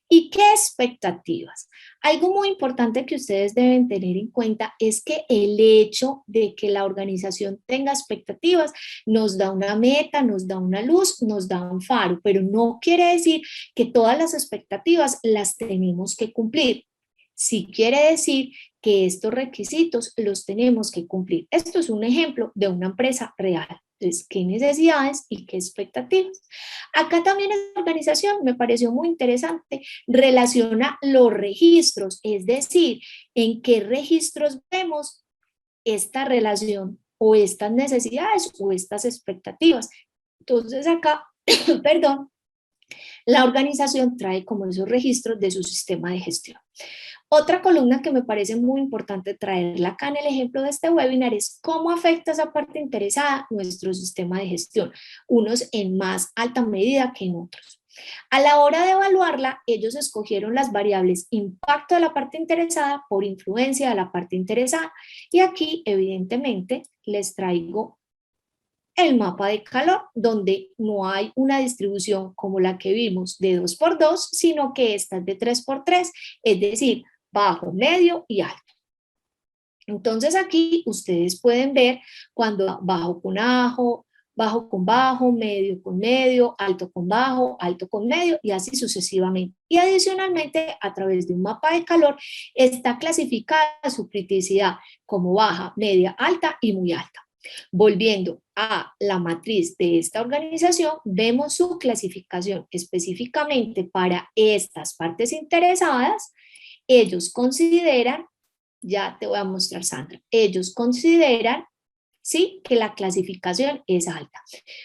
y qué expectativas. Algo muy importante que ustedes deben tener en cuenta es que el hecho de que la organización tenga expectativas nos da una meta, nos da una luz, nos da un faro, pero no quiere decir que todas las expectativas las tenemos que cumplir. Sí quiere decir que estos requisitos los tenemos que cumplir. Esto es un ejemplo de una empresa real. Entonces, ¿qué necesidades y qué expectativas? Acá también esta organización me pareció muy interesante, relaciona los registros, es decir, en qué registros vemos esta relación o estas necesidades o estas expectativas. Entonces acá, perdón, la organización trae como esos registros de su sistema de gestión. Otra columna que me parece muy importante traerla acá en el ejemplo de este webinar es cómo afecta esa parte interesada nuestro sistema de gestión, unos en más alta medida que en otros. A la hora de evaluarla, ellos escogieron las variables impacto de la parte interesada por influencia de la parte interesada. Y aquí, evidentemente, les traigo el mapa de calor, donde no hay una distribución como la que vimos de 2 por 2, sino que esta es de 3 por 3, es decir, bajo, medio y alto. Entonces aquí ustedes pueden ver cuando bajo con bajo, medio con medio, alto con bajo, alto con medio y así sucesivamente. Y adicionalmente, a través de un mapa de calor, está clasificada su criticidad como baja, media, alta y muy alta. Volviendo a la matriz de esta organización, vemos su clasificación específicamente para estas partes interesadas. Ellos consideran, ya te voy a mostrar, Sandra, ellos consideran, sí, que la clasificación es alta.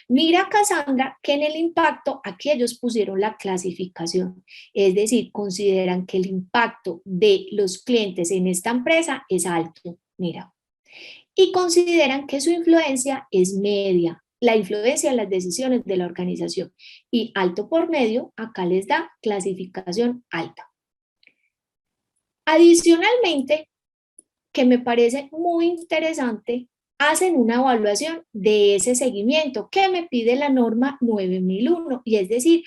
Mira, Cassandra, que en el impacto aquí ellos pusieron la clasificación, es decir, consideran que el impacto de los clientes en esta empresa es alto, mira, y consideran que su influencia es media, la influencia en las decisiones de la organización, y alto por medio, acá les da clasificación alta. Adicionalmente, que me parece muy interesante, hacen una evaluación de ese seguimiento que me pide la norma 9001, y es decir,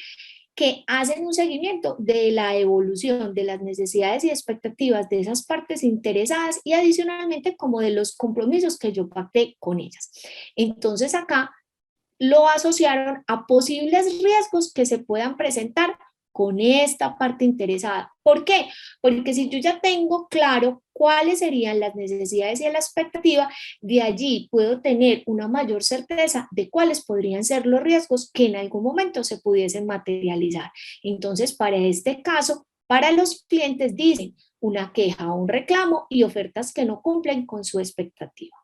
que hacen un seguimiento de la evolución de las necesidades y expectativas de esas partes interesadas y adicionalmente como de los compromisos que yo pacté con ellas. Entonces acá lo asociaron a posibles riesgos que se puedan presentar con esta parte interesada. ¿Por qué? Porque si yo ya tengo claro cuáles serían las necesidades y la expectativa, de allí puedo tener una mayor certeza de cuáles podrían ser los riesgos que en algún momento se pudiesen materializar. Entonces, para este caso, para los clientes dicen una queja o un reclamo y ofertas que no cumplen con su expectativa.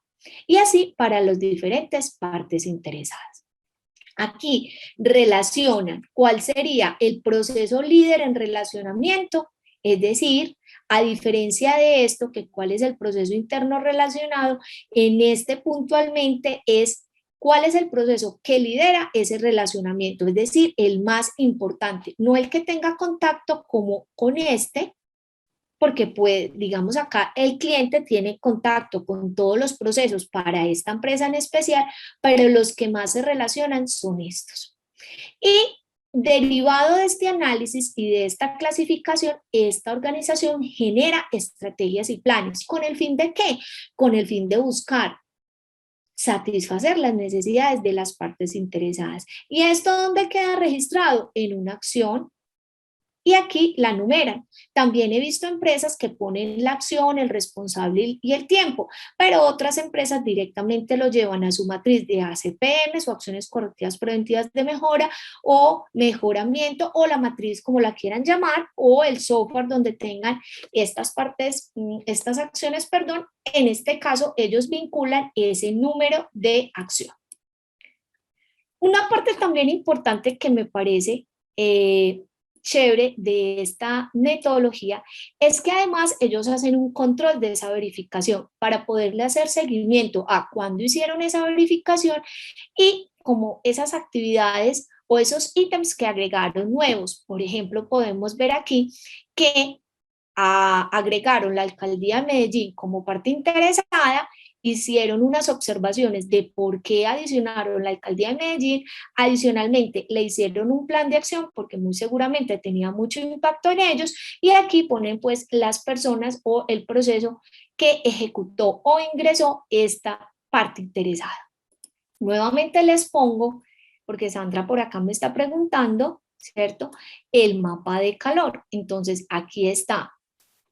Y así para las diferentes partes interesadas. Aquí relacionan cuál sería el proceso líder en relacionamiento, es decir, a diferencia de esto, que cuál es el proceso interno relacionado, en este puntualmente es cuál es el proceso que lidera ese relacionamiento, es decir, el más importante, no el que tenga contacto como con este, porque puede, digamos acá, el cliente tiene contacto con todos los procesos para esta empresa en especial, pero los que más se relacionan son estos. Y derivado de este análisis y de esta clasificación, esta organización genera estrategias y planes. ¿Con el fin de qué? Con el fin de buscar satisfacer las necesidades de las partes interesadas. ¿Y esto dónde queda registrado? En una acción. Y aquí la numeran. También he visto empresas que ponen la acción, el responsable y el tiempo, pero otras empresas directamente lo llevan a su matriz de ACPMs o acciones correctivas preventivas de mejora o mejoramiento o la matriz como la quieran llamar o el software donde tengan estas partes, estas acciones, perdón. En este caso ellos vinculan ese número de acción. Una parte también importante que me parece chévere de esta metodología es que además ellos hacen un control de esa verificación para poderle hacer seguimiento a cuándo hicieron esa verificación y como esas actividades o esos ítems que agregaron nuevos. Por ejemplo, podemos ver aquí que agregaron la Alcaldía de Medellín como parte interesada, hicieron unas observaciones de por qué adicionaron la Alcaldía de Medellín, adicionalmente le hicieron un plan de acción porque muy seguramente tenía mucho impacto en ellos y aquí ponen pues las personas o el proceso que ejecutó o ingresó esta parte interesada. Nuevamente les pongo, porque Sandra por acá me está preguntando, ¿cierto? El mapa de calor. Entonces aquí está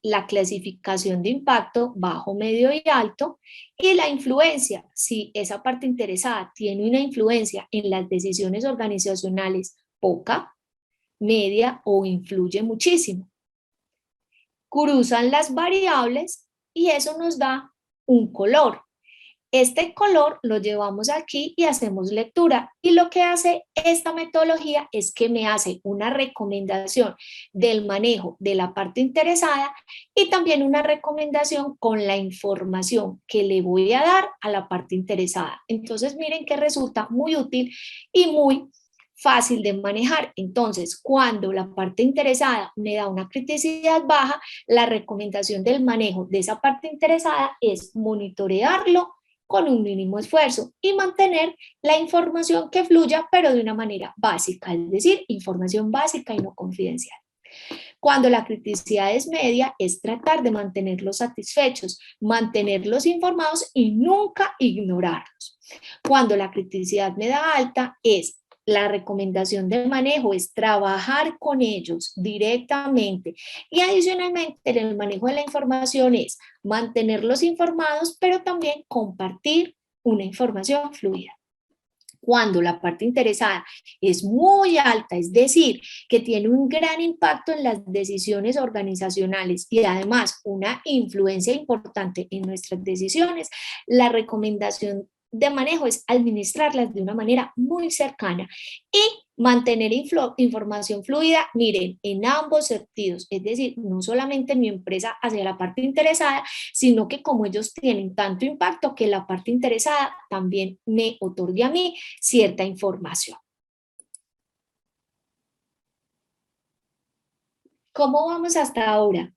la clasificación de impacto bajo, medio y alto y la influencia, si esa parte interesada tiene una influencia en las decisiones organizacionales poca, media o influye muchísimo. Cruzan las variables y eso nos da un color. Este color lo llevamos aquí y hacemos lectura. Y lo que hace esta metodología es que me hace una recomendación del manejo de la parte interesada y también una recomendación con la información que le voy a dar a la parte interesada. Entonces miren que resulta muy útil y muy fácil de manejar. Entonces, cuando la parte interesada me da una criticidad baja, la recomendación del manejo de esa parte interesada es monitorearlo con un mínimo esfuerzo y mantener la información que fluya, pero de una manera básica, es decir, información básica y no confidencial. Cuando la criticidad es media, es tratar de mantenerlos satisfechos, mantenerlos informados y nunca ignorarlos. Cuando la criticidad me da alta, la recomendación de manejo es trabajar con ellos directamente y adicionalmente en el manejo de la información es mantenerlos informados, pero también compartir una información fluida. Cuando la parte interesada es muy alta, es decir, que tiene un gran impacto en las decisiones organizacionales y además una influencia importante en nuestras decisiones, la recomendación de manejo es administrarlas de una manera muy cercana y mantener información fluida, miren, en ambos sentidos, es decir, no solamente mi empresa hacia la parte interesada, sino que como ellos tienen tanto impacto que la parte interesada también me otorgue a mí cierta información. ¿Cómo vamos hasta ahora?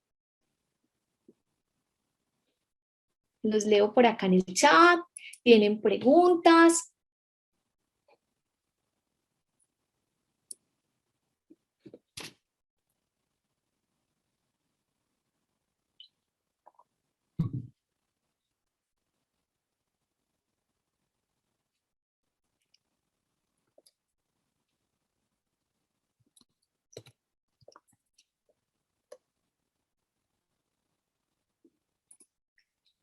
Los leo por acá en el chat. ¿Tienen preguntas?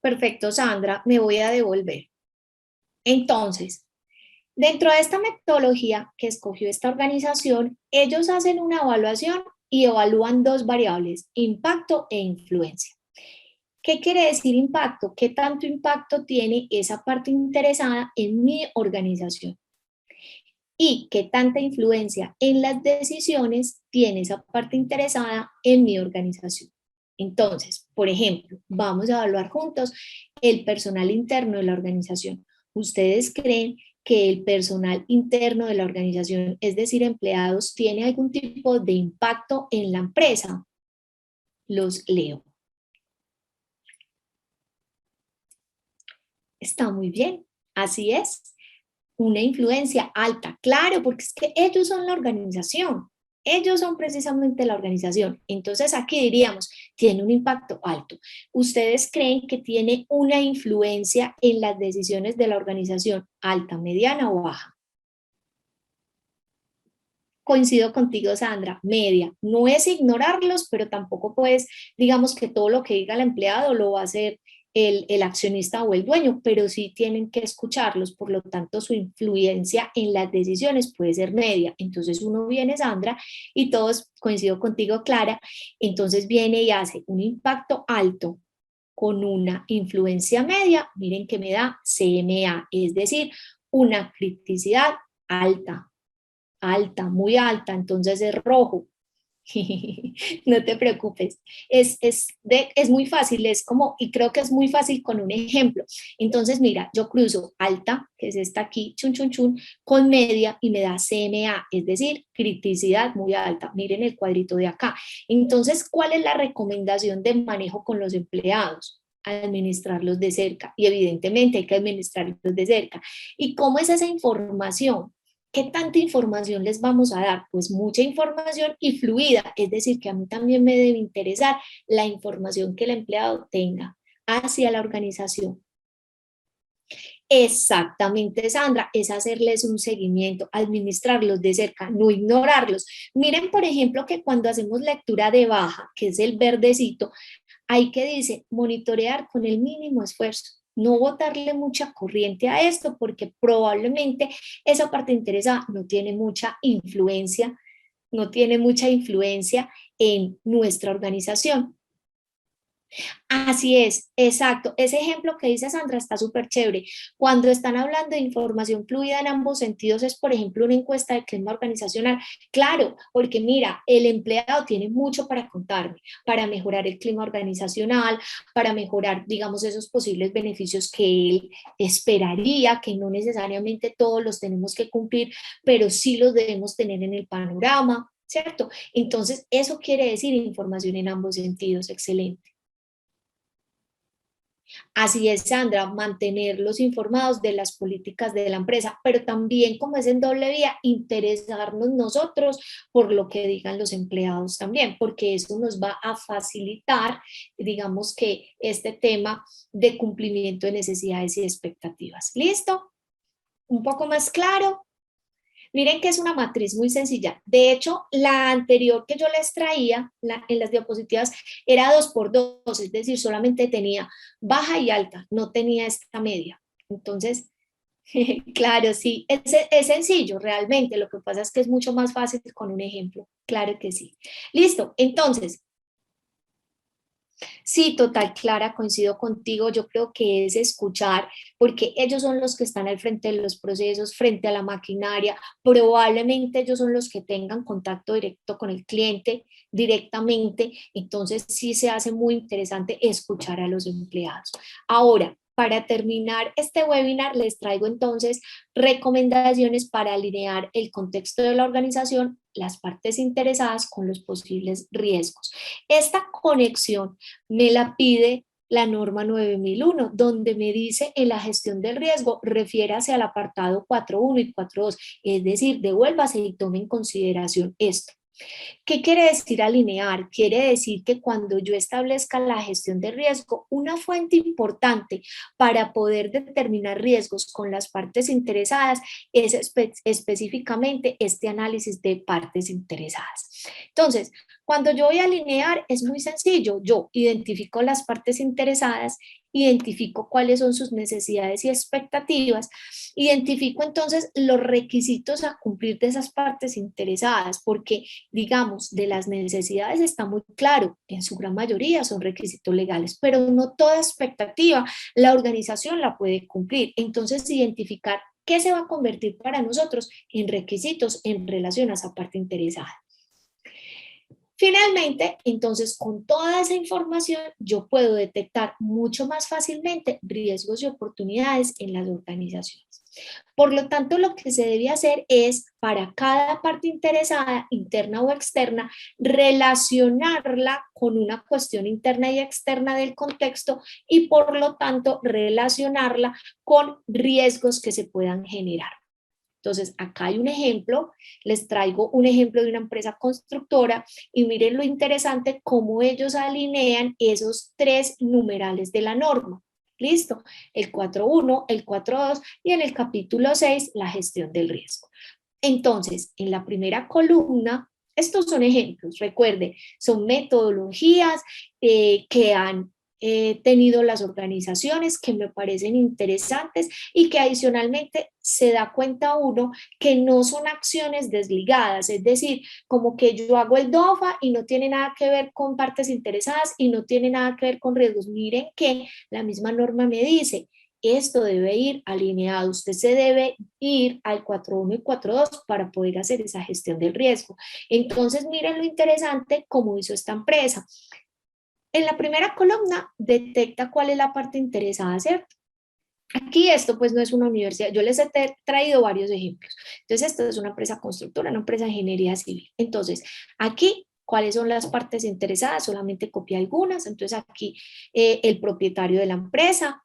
Perfecto, Sandra, me voy a devolver. Entonces, dentro de esta metodología que escogió esta organización, ellos hacen una evaluación y evalúan dos variables, impacto e influencia. ¿Qué quiere decir impacto? ¿Qué tanto impacto tiene esa parte interesada en mi organización? ¿Y qué tanta influencia en las decisiones tiene esa parte interesada en mi organización? Entonces, por ejemplo, vamos a evaluar juntos el personal interno de la organización. ¿Ustedes creen que el personal interno de la organización, es decir, empleados, tiene algún tipo de impacto en la empresa? Los leo. Está muy bien, así es. Una influencia alta, claro, porque es que ellos son la organización, ellos son precisamente la organización. Entonces aquí diríamos, tiene un impacto alto. ¿Ustedes creen que tiene una influencia en las decisiones de la organización alta, mediana o baja? Coincido contigo, Sandra, media. No es ignorarlos, pero tampoco puedes, digamos que todo lo que diga el empleado lo va a hacer el accionista o el dueño, pero sí tienen que escucharlos, por lo tanto su influencia en las decisiones puede ser media. Entonces uno viene, Sandra, y todos, coincido contigo, Clara, entonces viene y hace un impacto alto con una influencia media, miren que me da CMA, es decir, una criticidad alta. Alta, muy alta, entonces es rojo. No te preocupes, es muy fácil, es como, y creo que es muy fácil con un ejemplo. Entonces, mira, yo cruzo alta, que es esta aquí, chun, chun, chun, con media y me da CMA, es decir, criticidad muy alta. Miren el cuadrito de acá. Entonces, ¿cuál es la recomendación de manejo con los empleados? Administrarlos de cerca, y evidentemente hay que administrarlos de cerca. ¿Y cómo es esa información? ¿Qué tanta información les vamos a dar? Pues mucha información y fluida, es decir, que a mí también me debe interesar la información que el empleado tenga hacia la organización. Exactamente, Sandra, es hacerles un seguimiento, administrarlos de cerca, no ignorarlos. Miren, por ejemplo, que cuando hacemos lectura de baja, que es el verdecito, hay que dice monitorear con el mínimo esfuerzo. No botarle mucha corriente a esto porque probablemente esa parte interesada no tiene mucha influencia, no tiene mucha influencia en nuestra organización. Así es, exacto. Ese ejemplo que dice Sandra está súper chévere. Cuando están hablando de información fluida en ambos sentidos, es por ejemplo una encuesta de clima organizacional. Claro, porque mira, el empleado tiene mucho para contarme, para mejorar el clima organizacional, para mejorar, digamos, esos posibles beneficios que él esperaría, que no necesariamente todos los tenemos que cumplir, pero sí los debemos tener en el panorama, ¿cierto? Entonces, eso quiere decir información en ambos sentidos. Excelente. Así es, Sandra, mantenerlos informados de las políticas de la empresa, pero también, como es en doble vía, interesarnos nosotros por lo que digan los empleados también, porque eso nos va a facilitar, digamos que este tema de cumplimiento de necesidades y expectativas. ¿Listo? ¿Un poco más claro? Miren que es una matriz muy sencilla. De hecho, la anterior que yo les traía en las diapositivas era 2 por 2, es decir, solamente tenía baja y alta, no tenía esta media. Entonces, claro, sí, es sencillo realmente. Lo que pasa es que es mucho más fácil con un ejemplo. Claro que sí. Listo, entonces, sí, total, Clara, coincido contigo. Yo creo que es escuchar, porque ellos son los que están al frente de los procesos, frente a la maquinaria. Probablemente ellos son los que tengan contacto directo con el cliente directamente. Entonces, sí se hace muy interesante escuchar a los empleados. Ahora, para terminar este webinar, les traigo entonces recomendaciones para alinear el contexto de la organización, las partes interesadas con los posibles riesgos. Esta conexión me la pide la norma 9001, donde me dice en la gestión del riesgo, refiérase al apartado 4.1 y 4.2, es decir, devuélvase y tome en consideración esto. ¿Qué quiere decir alinear? Quiere decir que cuando yo establezca la gestión de riesgo, una fuente importante para poder determinar riesgos con las partes interesadas es específicamente este análisis de partes interesadas. Entonces, cuando yo voy a alinear es muy sencillo, yo identifico las partes interesadas, identifico cuáles son sus necesidades y expectativas, identifico entonces los requisitos a cumplir de esas partes interesadas, porque digamos, de las necesidades está muy claro, en su gran mayoría son requisitos legales, pero no toda expectativa la organización la puede cumplir. Entonces, identificar qué se va a convertir para nosotros en requisitos en relación a esa parte interesada. Finalmente, entonces, con toda esa información, yo puedo detectar mucho más fácilmente riesgos y oportunidades en las organizaciones. Por lo tanto, lo que se debe hacer es, para cada parte interesada, interna o externa, relacionarla con una cuestión interna y externa del contexto y, por lo tanto, relacionarla con riesgos que se puedan generar. Entonces, acá hay un ejemplo, les traigo un ejemplo de una empresa constructora y miren lo interesante cómo ellos alinean esos 3 numerales de la norma. ¿Listo? El 4.1, el 4.2 y en el capítulo 6, la gestión del riesgo. Entonces, en la primera columna, estos son ejemplos, recuerde, son metodologías que han tenido las organizaciones que me parecen interesantes y que adicionalmente se da cuenta uno que no son acciones desligadas, es decir, como que yo hago el DOFA y no tiene nada que ver con partes interesadas y no tiene nada que ver con riesgos. Miren que la misma norma me dice, esto debe ir alineado, usted se debe ir al 4.1 y 4.2 para poder hacer esa gestión del riesgo. Entonces, miren lo interesante como hizo esta empresa. En la primera columna detecta cuál es la parte interesada, ¿cierto? Aquí esto pues no es una universidad, yo les he traído varios ejemplos. Entonces esto es una empresa constructora, una empresa de ingeniería civil. Entonces aquí, ¿cuáles son las partes interesadas? Solamente copié algunas. Entonces aquí el propietario de la empresa,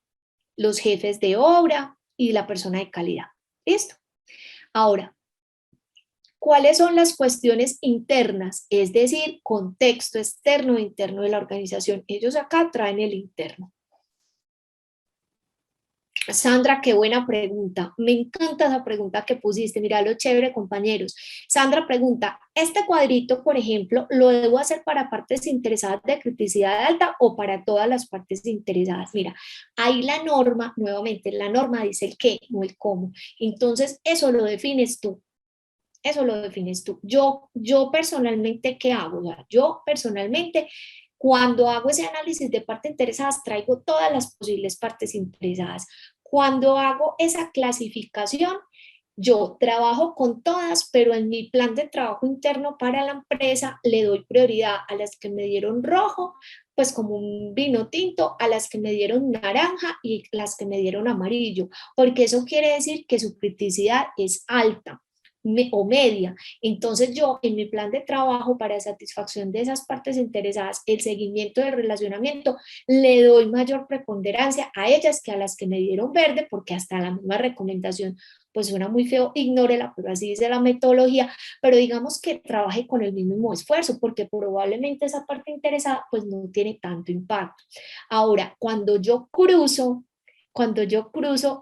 los jefes de obra y la persona de calidad. ¿Listo? Ahora, ¿cuáles son las cuestiones internas? Es decir, contexto externo e interno de la organización. Ellos acá traen el interno. Sandra, qué buena pregunta. Me encanta esa pregunta que pusiste. Mira lo chévere, compañeros. Sandra pregunta, ¿este cuadrito, por ejemplo, lo debo hacer para partes interesadas de criticidad alta o para todas las partes interesadas? Mira, ahí la norma, nuevamente, la norma dice el qué, no el cómo. Entonces, eso lo defines tú. Eso lo defines tú. Yo personalmente, ¿qué hago? O sea, yo personalmente Cuando hago ese análisis de partes interesadas, traigo todas las posibles partes interesadas. Cuando hago esa clasificación, yo trabajo con todas, pero en mi plan de trabajo interno para la empresa le doy prioridad a las que me dieron rojo, pues como un vino tinto, a las que me dieron naranja y las que me dieron amarillo, porque eso quiere decir que su criticidad es alta o media. Entonces yo en mi plan de trabajo para satisfacción de esas partes interesadas, el seguimiento del relacionamiento, le doy mayor preponderancia a ellas que a las que me dieron verde, porque hasta la misma recomendación pues suena muy feo, ignórela, pero así dice la metodología, pero digamos que trabaje con el mismo esfuerzo, porque probablemente esa parte interesada pues no tiene tanto impacto. Ahora, cuando yo cruzo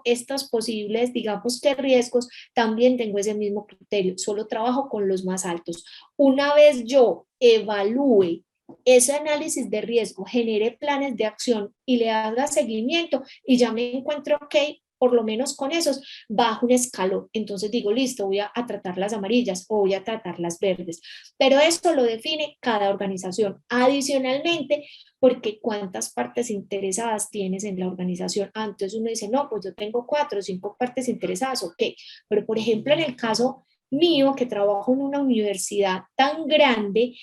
estos posibles, digamos que riesgos, también tengo ese mismo criterio, solo trabajo con los más altos. Una vez yo evalúe ese análisis de riesgo, genere planes de acción y le haga seguimiento y ya me encuentro, ok, por lo menos con esos, bajo un escalón. Entonces digo, listo, voy a tratar las amarillas o voy a tratar las verdes. Pero esto lo define cada organización. Adicionalmente, porque cuántas partes interesadas tienes en la organización. Entonces uno dice, no, pues yo tengo 4 o 5 partes interesadas, ok. Pero por ejemplo, en el caso mío, que trabajo en una universidad tan grande,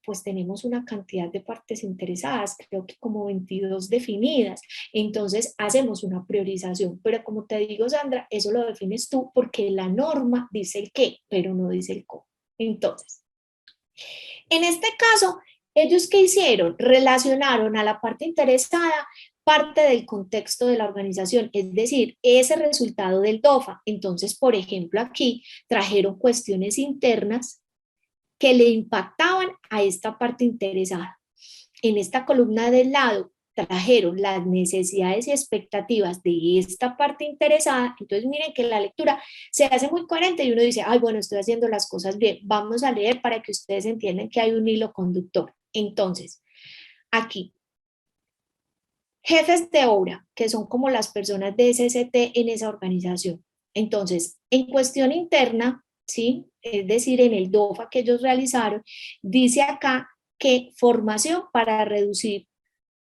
pues tenemos una cantidad de partes interesadas, creo que como 22 definidas. Entonces hacemos una priorización, pero como te digo, Sandra, eso lo defines tú porque la norma dice el qué, pero no dice el cómo. Entonces, en este caso, ¿ellos qué hicieron? Relacionaron a la parte interesada parte del contexto de la organización, es decir, ese resultado del DOFA. Entonces, por ejemplo, aquí trajeron cuestiones internas que le impactaban a esta parte interesada. En esta columna del lado trajeron las necesidades y expectativas de esta parte interesada. Entonces miren que la lectura se hace muy coherente y uno dice, ay, bueno, estoy haciendo las cosas bien. Vamos a leer para que ustedes entiendan que hay un hilo conductor. Entonces, aquí, jefes de obra, que son como las personas de SST en esa organización. Entonces, en cuestión interna, ¿sí? Es decir, en el DOFA que ellos realizaron, dice acá que formación para reducir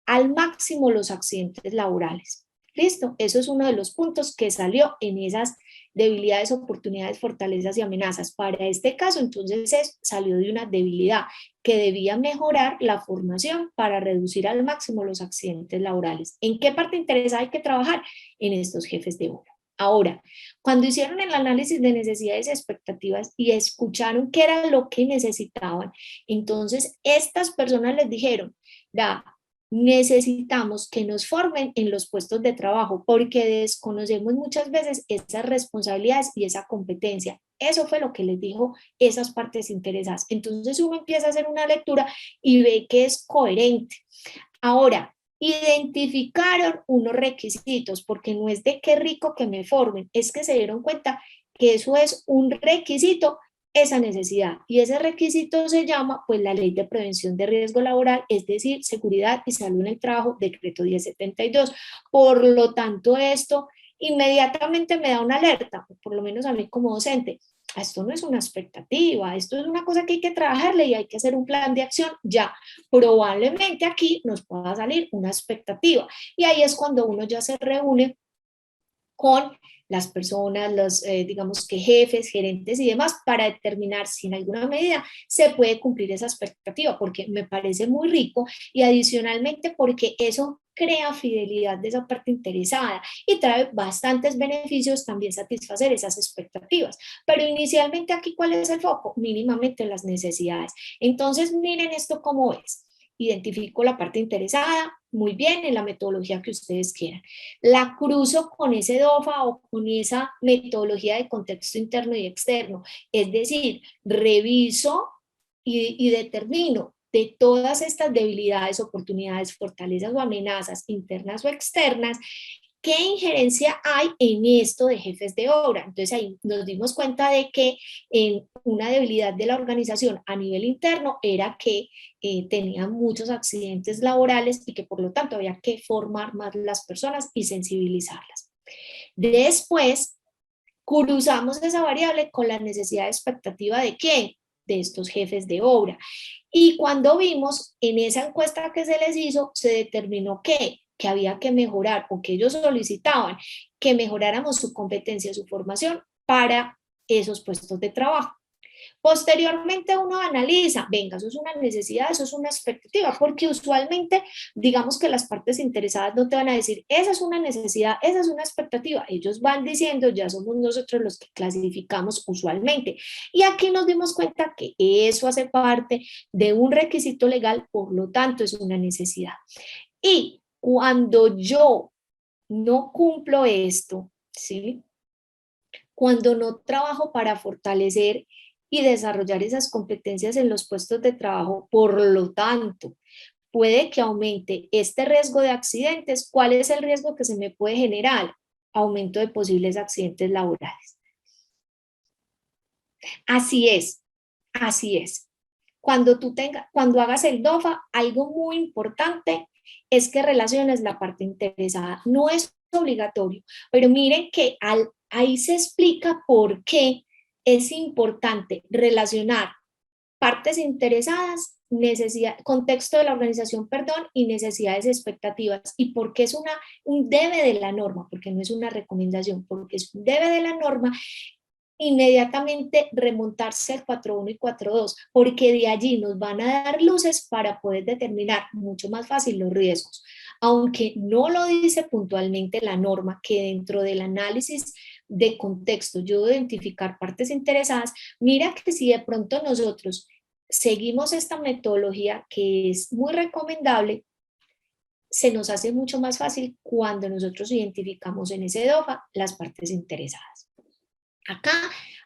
al máximo los accidentes laborales. ¿Listo? Eso es uno de los puntos que salió en esas debilidades, oportunidades, fortalezas y amenazas. Para este caso, entonces, salió de una debilidad que debía mejorar la formación para reducir al máximo los accidentes laborales. ¿En qué parte interesa hay que trabajar? En estos jefes de obra. Ahora, cuando hicieron el análisis de necesidades y expectativas y escucharon qué era lo que necesitaban, entonces estas personas les dijeron, necesitamos que nos formen en los puestos de trabajo porque desconocemos muchas veces esas responsabilidades y esa competencia. Eso fue lo que les dijo esas partes interesadas. Entonces uno empieza a hacer una lectura y ve que es coherente. Ahora, identificaron unos requisitos, porque no es de qué rico que me formen, es que se dieron cuenta que eso es un requisito, esa necesidad, y ese requisito se llama pues la Ley de Prevención de Riesgo Laboral, es decir, Seguridad y Salud en el Trabajo, decreto 1072. Por lo tanto, esto inmediatamente me da una alerta, por lo menos a mí como docente. Esto no es una expectativa, esto es una cosa que hay que trabajarle y hay que hacer un plan de acción ya. Probablemente aquí nos pueda salir una expectativa y ahí es cuando uno ya se reúne con las personas, los digamos que jefes, gerentes y demás, para determinar si en alguna medida se puede cumplir esa expectativa, porque me parece muy rico y adicionalmente porque eso crea fidelidad de esa parte interesada y trae bastantes beneficios también satisfacer esas expectativas. Pero inicialmente aquí, ¿cuál es el foco? Mínimamente las necesidades. Entonces, miren esto cómo es. Identifico la parte interesada, muy bien, en la metodología que ustedes quieran. La cruzo con ese DOFA o con esa metodología de contexto interno y externo. Es decir, reviso y determino de todas estas debilidades, oportunidades, fortalezas o amenazas internas o externas, ¿qué injerencia hay en esto de jefes de obra? Entonces ahí nos dimos cuenta de que en una debilidad de la organización a nivel interno era que tenían muchos accidentes laborales y que por lo tanto había que formar más las personas y sensibilizarlas. Después cruzamos esa variable con la necesidad expectativa de ¿qué? de estos jefes de obra. Y cuando vimos en esa encuesta que se les hizo, se determinó que había que mejorar, o que ellos solicitaban que mejoráramos su competencia, su formación para esos puestos de trabajo. Posteriormente uno analiza, venga, eso es una necesidad, eso es una expectativa, porque usualmente digamos que las partes interesadas no te van a decir, esa es una necesidad, esa es una expectativa, ellos van diciendo, ya somos nosotros los que clasificamos usualmente. Y aquí nos dimos cuenta que eso hace parte de un requisito legal, por lo tanto es una necesidad. Y cuando yo no cumplo esto, ¿sí? Cuando no trabajo para fortalecer y desarrollar esas competencias en los puestos de trabajo, por lo tanto, puede que aumente este riesgo de accidentes. ¿Cuál es el riesgo que se me puede generar? Aumento de posibles accidentes laborales. Así es, así es. Cuando hagas el DOFA, algo muy importante es que relaciones la parte interesada. No es obligatorio, pero miren que ahí se explica por qué es importante relacionar partes interesadas, contexto de la organización, perdón, y necesidades y expectativas, y por qué es un debe de la norma, porque no es una recomendación, porque es un debe de la norma, inmediatamente remontarse al 4.1 y 4.2, porque de allí nos van a dar luces para poder determinar mucho más fácil los riesgos. Aunque no lo dice puntualmente la norma, que dentro del análisis de contexto yo debo identificar partes interesadas, mira que si de pronto nosotros seguimos esta metodología, que es muy recomendable, se nos hace mucho más fácil cuando nosotros identificamos en ese DOFA las partes interesadas. Acá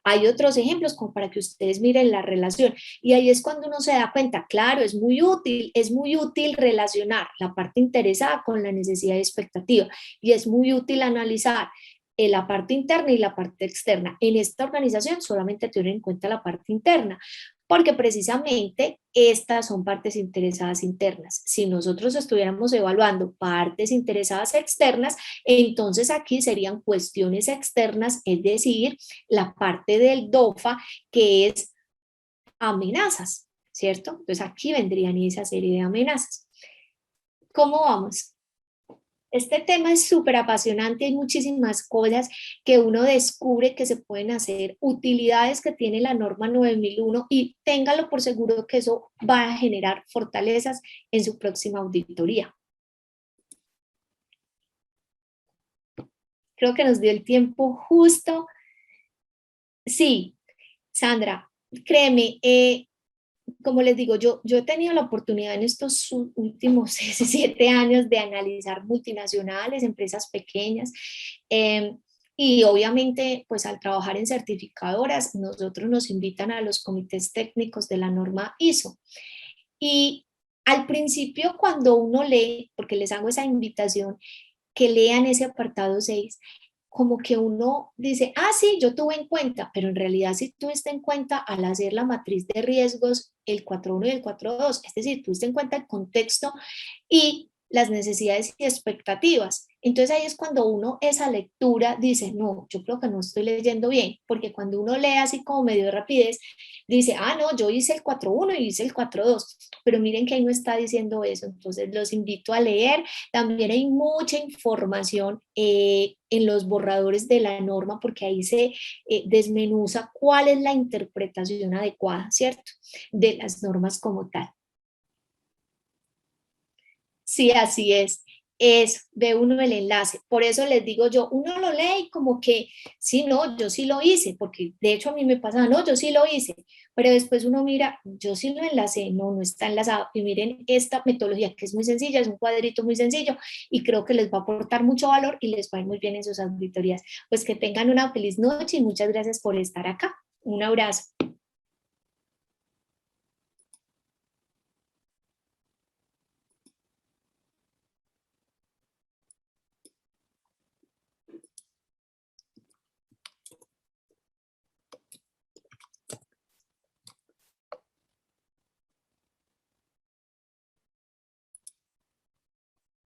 hay otros ejemplos como para que ustedes miren la relación, y ahí es cuando uno se da cuenta, claro, es muy útil relacionar la parte interesada con la necesidad y expectativa, y es muy útil analizar la parte interna y la parte externa. En esta organización solamente tienen en cuenta la parte interna, porque precisamente estas son partes interesadas internas. Si nosotros estuviéramos evaluando partes interesadas externas, entonces aquí serían cuestiones externas, es decir, la parte del DOFA que es amenazas, ¿cierto? Entonces aquí vendrían esa serie de amenazas. ¿Cómo vamos? Este tema es súper apasionante, hay muchísimas cosas que uno descubre que se pueden hacer, utilidades que tiene la norma 9001, y téngalo por seguro que eso va a generar fortalezas en su próxima auditoría. Creo que nos dio el tiempo justo. Sí, Sandra, créeme, como les digo, yo he tenido la oportunidad en estos últimos 7 años de analizar multinacionales, empresas pequeñas, y obviamente pues al trabajar en certificadoras, nosotros nos invitan a los comités técnicos de la norma ISO. Y al principio cuando uno lee, porque les hago esa invitación, que lean ese apartado 6, como que uno dice, sí, yo tuve en cuenta, pero en realidad sí tuviste en cuenta al hacer la matriz de riesgos, el 4.1 y el 4.2, es decir, tuviste en cuenta el contexto y las necesidades y expectativas. Entonces ahí es cuando uno esa lectura dice, no, yo creo que no estoy leyendo bien, porque cuando uno lee así como medio de rapidez, dice, no, yo hice el 4.1 y hice el 4.2, pero miren que ahí no está diciendo eso. Entonces los invito a leer. También hay mucha información en los borradores de la norma, porque ahí se desmenuza cuál es la interpretación adecuada, ¿cierto?, de las normas como tal. Sí, así es, ve uno el enlace. Por eso les digo yo, uno lo lee y como que, sí, no, yo sí lo hice, porque de hecho a mí me pasa, no, yo sí lo hice, pero después uno mira, yo sí lo enlacé, no está enlazado. Y miren esta metodología que es muy sencilla, es un cuadrito muy sencillo, y creo que les va a aportar mucho valor y les va a ir muy bien en sus auditorías. Pues que tengan una feliz noche y muchas gracias por estar acá. Un abrazo.